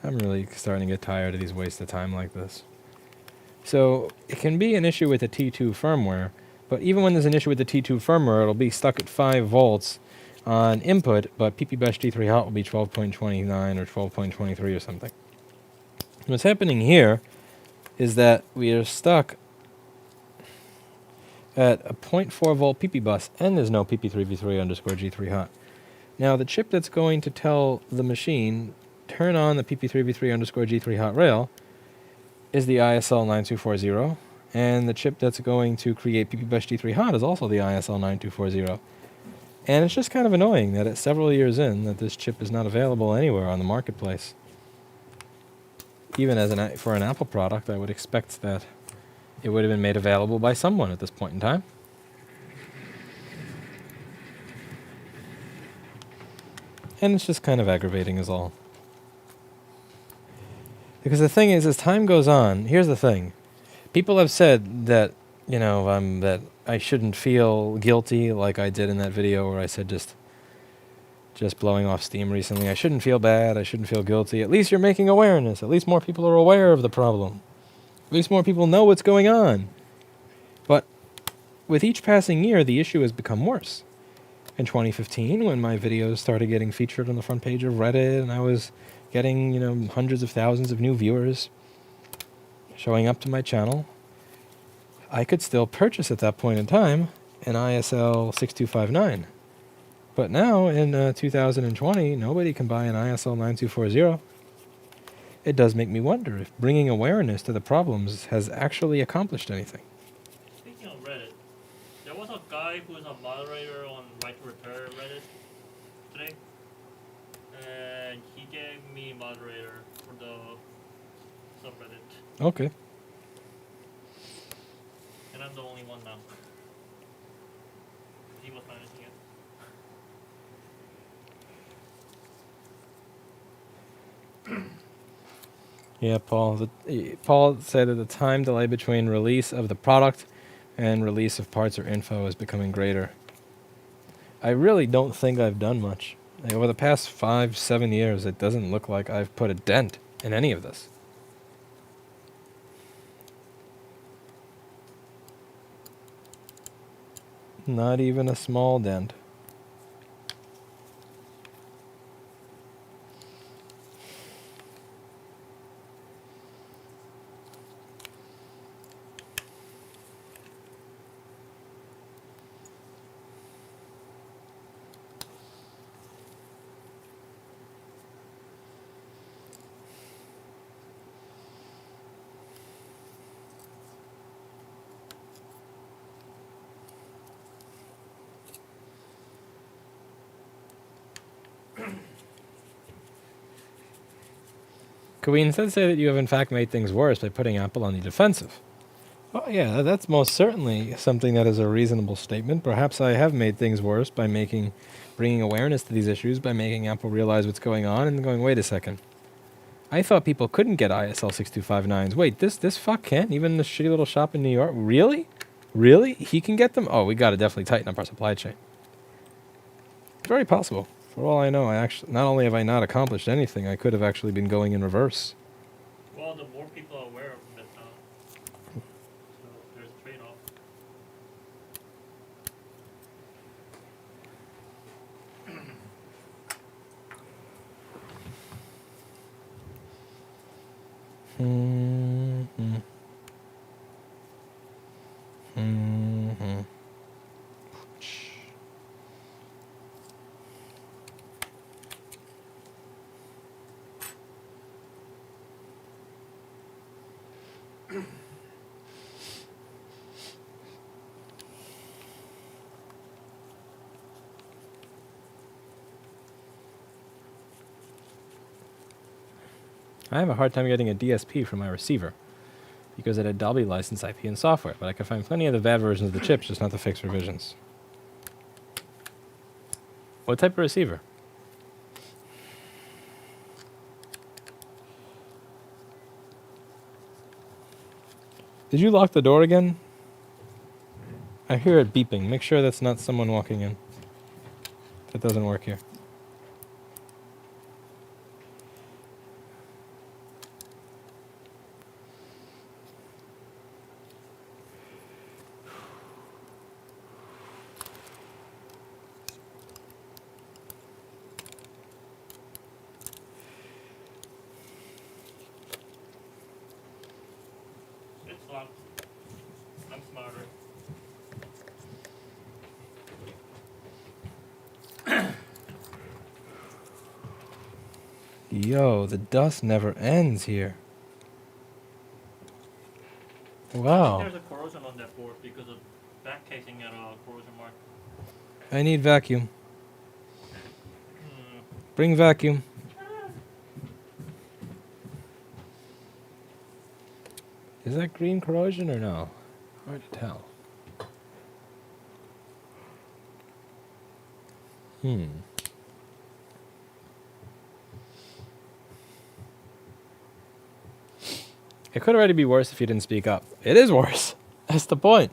I'm really starting to get tired of these wastes of time like this. So it can be an issue with the T2 firmware, but even when there's an issue with the T2 firmware, it'll be stuck at 5 volts on input, but PP-Bash T3 hot will be 12.29 or 12.23 or something. What's happening here is that we are stuck at a 0.4 volt PP bus, and there's no PP3v3 underscore G3 hot. Now the chip that's going to tell the machine turn on the PP3v3 underscore G3 hot rail is the ISL 9240, and the chip that's going to create PP-Bash G3 hot is also the ISL 9240. And it's just kind of annoying that it's several years in that this chip is not available anywhere on the marketplace. Even as for an Apple product, I would expect that it would have been made available by someone at this point in time. And it's just kind of aggravating is all. Because the thing is, as time goes on, here's the thing. People have said that, you know, that I shouldn't feel guilty like I did in that video where I said just blowing off steam recently. I shouldn't feel bad. I shouldn't feel guilty. At least you're making awareness. At least more people are aware of the problem. At least more people know what's going on. But with each passing year, the issue has become worse. In 2015, when my videos started getting featured on the front page of Reddit, and I was getting, you know, hundreds of thousands of new viewers showing up to my channel, I could still purchase at that point in time an ISL 6259. But now, in 2020, nobody can buy an ISL 9240. It does make me wonder if bringing awareness to the problems has actually accomplished anything. Speaking of Reddit, there was a guy who was a moderator on Right to Repair Reddit today, and he gave me moderator for the subreddit, Okay. and I'm the only one now. He was managing it. Yeah, Paul said that the time delay between release of the product and release of parts or info is becoming greater. I really don't think I've done much. Like, over the past 5-7 years, it doesn't look like I've put a dent in any of this. Not even a small dent. Could we instead say that you have in fact made things worse by putting Apple on the defensive? Well, yeah, that's most certainly something that is a reasonable statement. Perhaps I have made things worse by bringing awareness to these issues, by making Apple realize what's going on and going, wait a second. I thought people couldn't get ISL 6259s. Wait, this fuck can't? Even the shitty little shop in New York? Really? Really? He can get them? Oh, we got to definitely tighten up our supply chain. Very possible. For all I know, not only have I not accomplished anything, I could have actually been going in reverse. Well, the more people are aware of it now, so there's a trade-off. Mm-hmm. Mm-hmm. I have a hard time getting a DSP from my receiver. because it had Dolby licensed IP and software, but I could find plenty of the bad versions of the chips, just not the fixed revisions. What type of receiver? Did you lock the door again? I hear it beeping. Make sure that's not someone walking in. That doesn't work here. It's locked. I'm smarter. Yo, the dust never ends here. Wow. I think there's a corrosion on that board because of back casing at a corrosion mark. I need vacuum. Hmm. Bring vacuum. Is that green corrosion or no? Hard to tell. It could already be worse if you didn't speak up. It is worse. That's the point.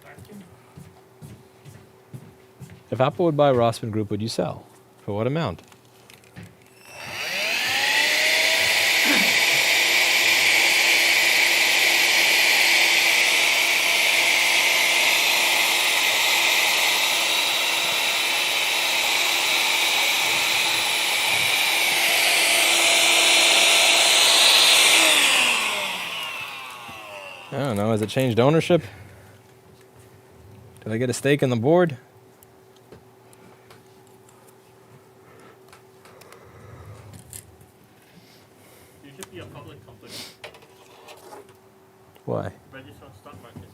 Vacuum. If Apple would buy Rossman Group, would you sell? For what amount? I don't know. Has it changed ownership? Did I get a stake in the board? You should be a public company. Why? Register on stock market.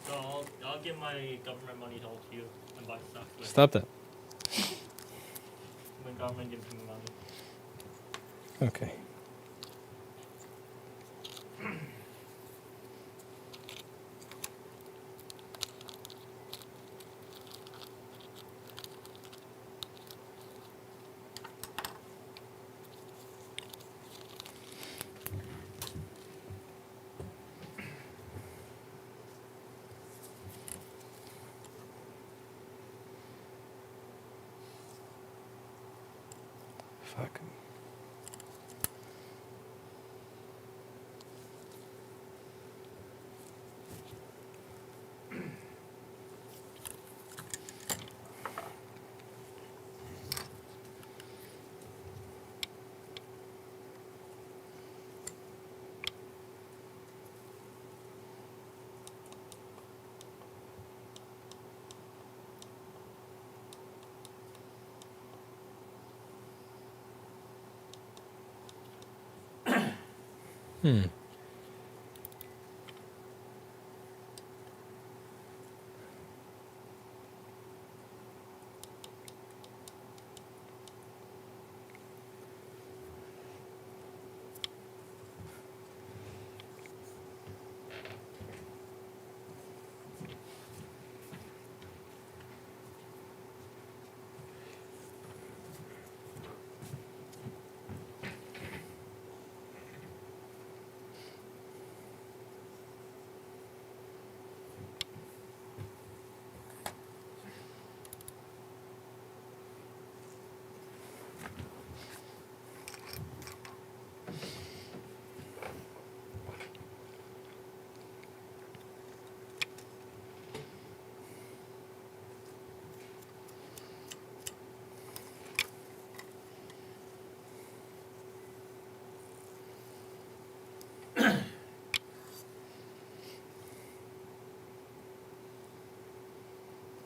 So I'll give my government money all to you and buy stocks with. Stop that. When government gives me money. Okay. Fuck.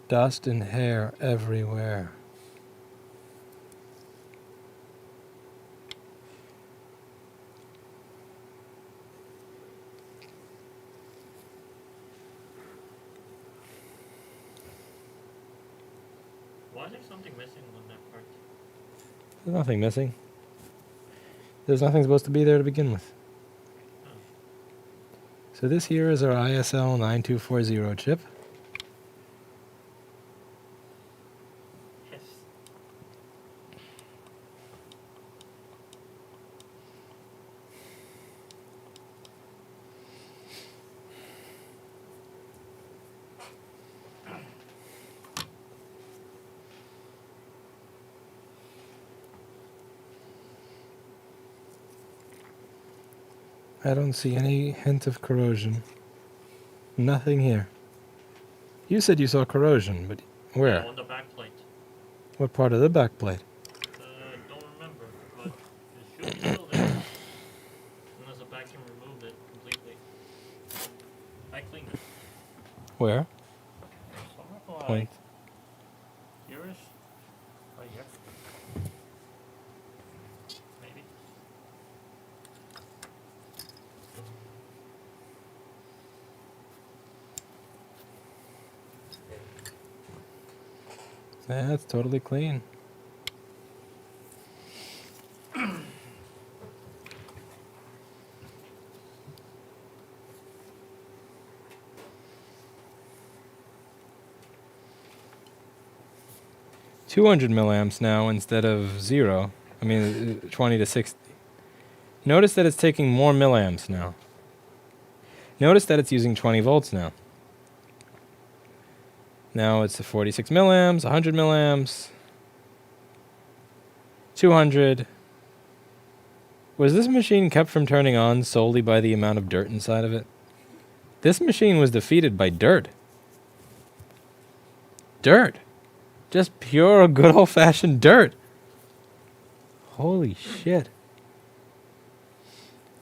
Dust and hair everywhere. Why is there something missing on that part? There's nothing missing. There's nothing supposed to be there to begin with. Oh. So this here is our ISL 9240 chip. Yes. I don't see any hint of corrosion. Nothing here. You said you saw corrosion, but where? Yeah, on the back plate. What part of the back plate? Don't remember, but it should be still there. Unless the vacuum removed it completely. I cleaned it. Where? Somewhere like Point. here-ish. Right here. Maybe. Yeah, it's totally clean. $200 milliamps now instead of 0. I mean, 20 to 60. Notice that it's taking more milliamps now. Notice that it's using 20 volts now. Now it's 46 milliamps, 100 milliamps, 200. Was this machine kept from turning on solely by the amount of dirt inside of it? This machine was defeated by dirt. Dirt. Just pure good old-fashioned dirt. Holy shit.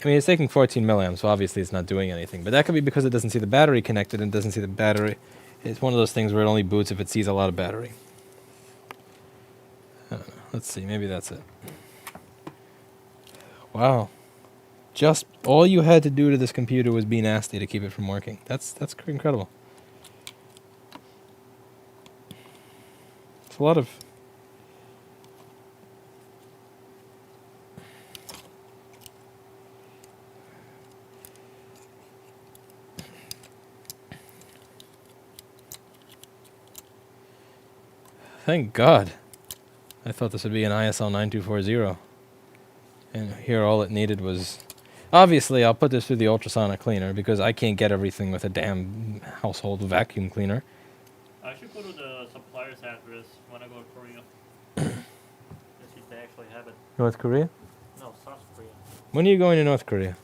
I mean, it's taking 14 milliamps, so obviously it's not doing anything. But that could be because it doesn't see the battery connected and doesn't see the battery. It's one of those things where it only boots if it sees a lot of battery. I don't know. Let's see. Maybe that's it. Wow. Just all you had to do to this computer was be nasty to keep it from working. That's incredible. It's a lot of... Thank God. I thought this would be an ISL 9240. And here all it needed was... Obviously, I'll put this through the ultrasonic cleaner because I can't get everything with a damn household vacuum cleaner. I should go to the supplier's address when I go to Korea. To see if they actually have it. North Korea? No, South Korea. When are you going to North Korea?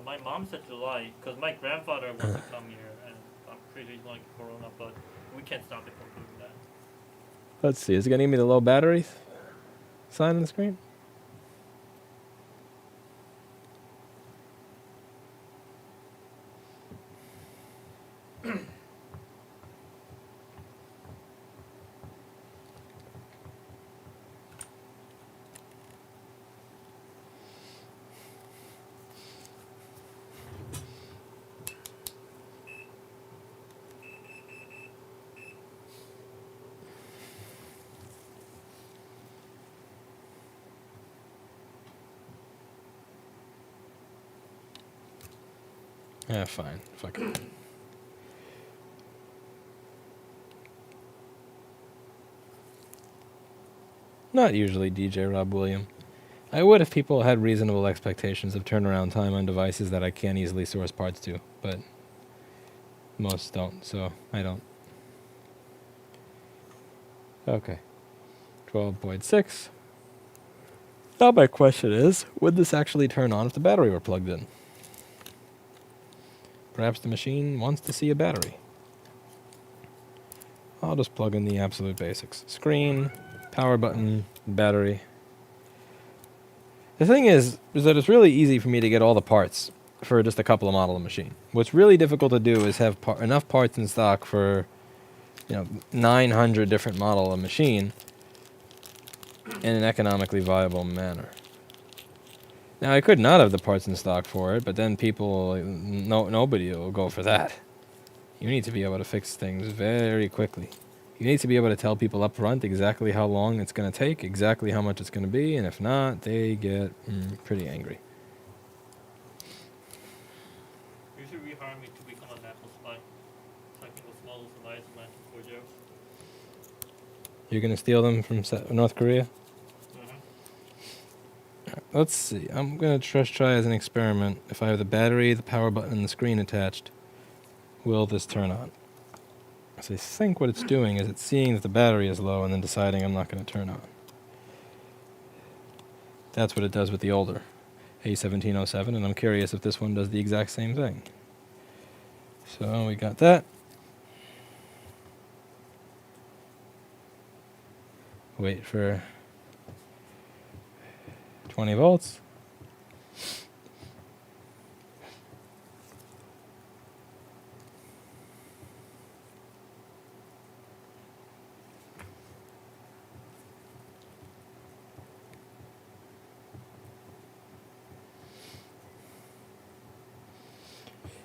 My mom said July, because my grandfather wants to come here, and I'm pretty sure he's going to get corona, but we can't stop it from doing that. Let's see. Is it going to give me the low battery sign on the screen? Yeah, fine. Fuck it. Not usually, DJ Rob William. I would if people had reasonable expectations of turnaround time on devices that I can't easily source parts to, but most don't, so I don't. Okay. 12.6. Now my question is, would this actually turn on if the battery were plugged in? Perhaps the machine wants to see a battery. I'll just plug in the absolute basics. Screen, power button, battery. The thing is that it's really easy for me to get all the parts for just a couple of model of machine. What's really difficult to do is have enough parts in stock for, 900 different model of machine in an economically viable manner. Now, I could not have the parts in stock for it, but then nobody will go for that. You need to be able to fix things very quickly. You need to be able to tell people up front exactly how long it's going to take, exactly how much it's going to be, and if not, they get pretty angry. You should rehire me to become a national spy. So I can go smuggle some ice and for Joe. You're going to steal them from North Korea? Mm-hmm. Let's see. I'm going to try as an experiment. If I have the battery, the power button, and the screen attached, will this turn on? So I think what it's doing is it's seeing that the battery is low and then deciding I'm not going to turn on. That's what it does with the older A1707, and I'm curious if this one does the exact same thing. So we got that. Wait for 20 volts.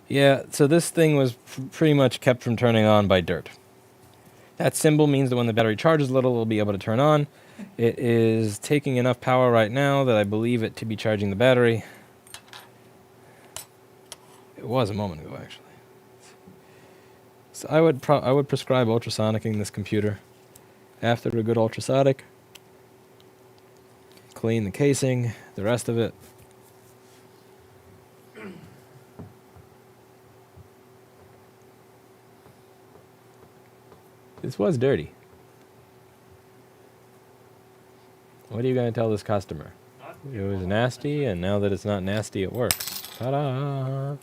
Yeah, so this thing was pretty much kept from turning on by dirt. That symbol means that when the battery charges a little, it'll be able to turn on. It is taking enough power right now that I believe it to be charging the battery. It was a moment ago, actually. So I would prescribe ultrasonicing this computer. After a good ultrasonic, clean the casing, the rest of it. This was dirty. What are you going to tell this customer? It was nasty, and now that it's not nasty, it works. Ta-da!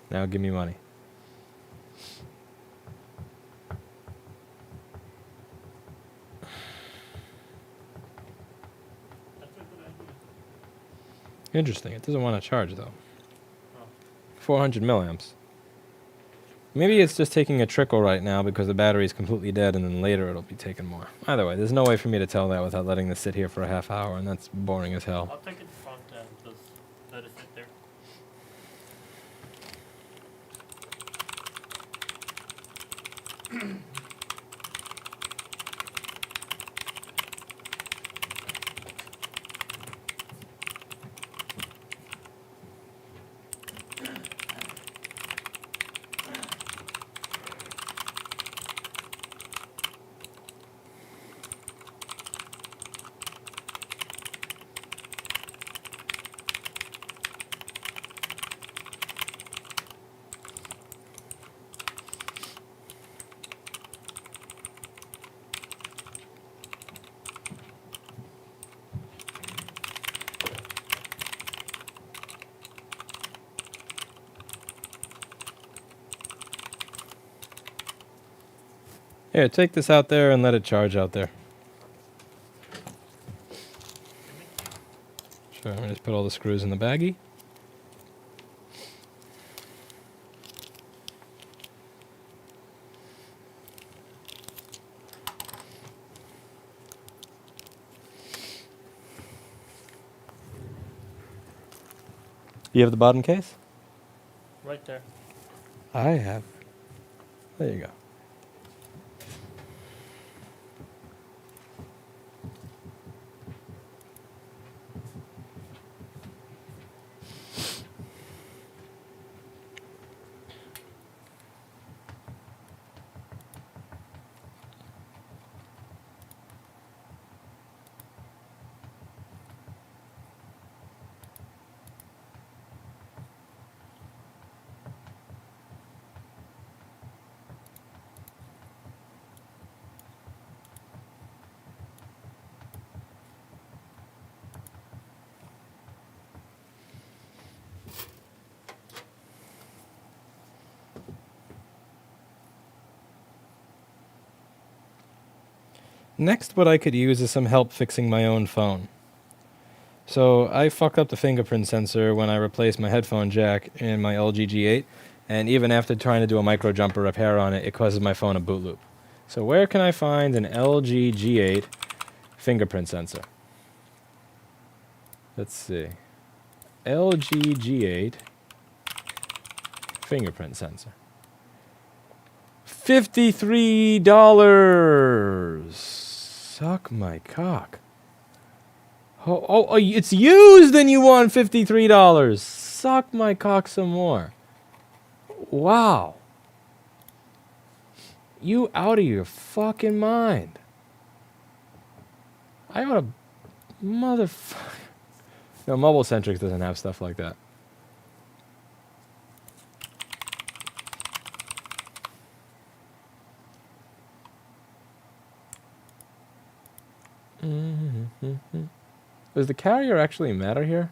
Now give me money. That's a good idea. Interesting. It doesn't want to charge, though. 400 milliamps. Maybe it's just taking a trickle right now because the battery is completely dead, and then later it'll be taking more. Either way, there's no way for me to tell that without letting this sit here for a half hour, and that's boring as hell. I'll take it front and just let it sit there. Here, take this out there and let it charge out there. Sure, I'm going to just put all the screws in the baggie. You have the bottom case? Right there. I have. There you go. Next, what I could use is some help fixing my own phone. So I fucked up the fingerprint sensor when I replaced my headphone jack in my LG G8, and even after trying to do a micro jumper repair on it, it causes my phone a boot loop. So where can I find an LG G8 fingerprint sensor? Let's see. LG G8 fingerprint sensor. $53. Suck my cock. Oh, it's used and you won $53. Suck my cock some more. Wow. You out of your fucking mind. I ought to... Motherfucker. No, Mobile Centrics doesn't have stuff like that. Does the carrier actually matter here?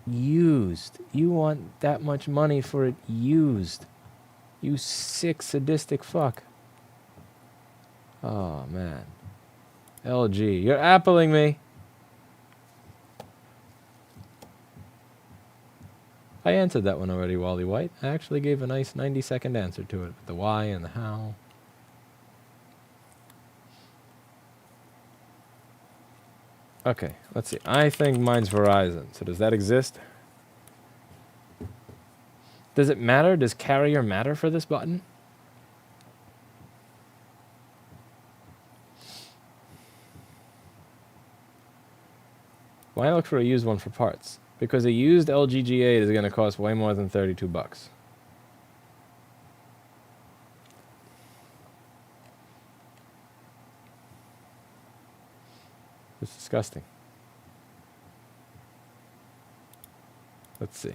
Used. You want that much money for it used. You sick, sadistic fuck. Oh, man. LG. You're appling me. I answered that one already, Wally White. I actually gave a nice 90-second answer to it. With the why and the how. Okay, let's see. I think mine's Verizon. So does that exist? Does it matter? Does carrier matter for this button? Why look for a used one for parts? Because a used LG G8 is going to cost way more than $32. It's disgusting. Let's see.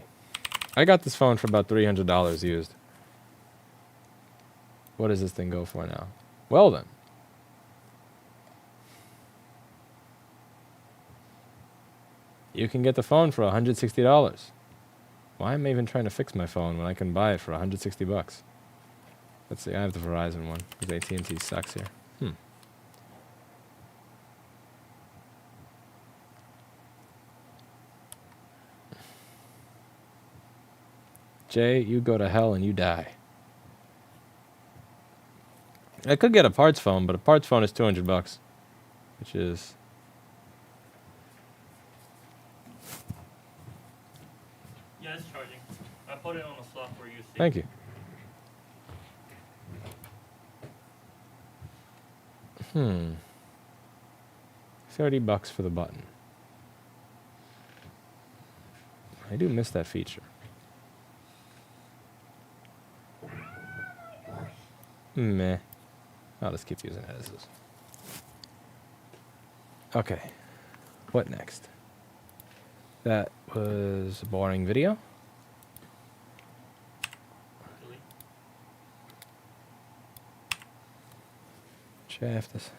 I got this phone for about $300 used. What does this thing go for now? Well then. You can get the phone for $160. Why am I even trying to fix my phone when I can buy it for $160? Let's see, I have the Verizon one, because AT&T sucks here. Jay, you go to hell and you die. I could get a parts phone, but a parts phone is $200, which is... Yeah, it's charging. I put it on a slot for you. Thank you. $30 for the button. I do miss that feature. Meh. I'll just keep using it as is. Okay. What next? That was a boring video. Really? Shaft this.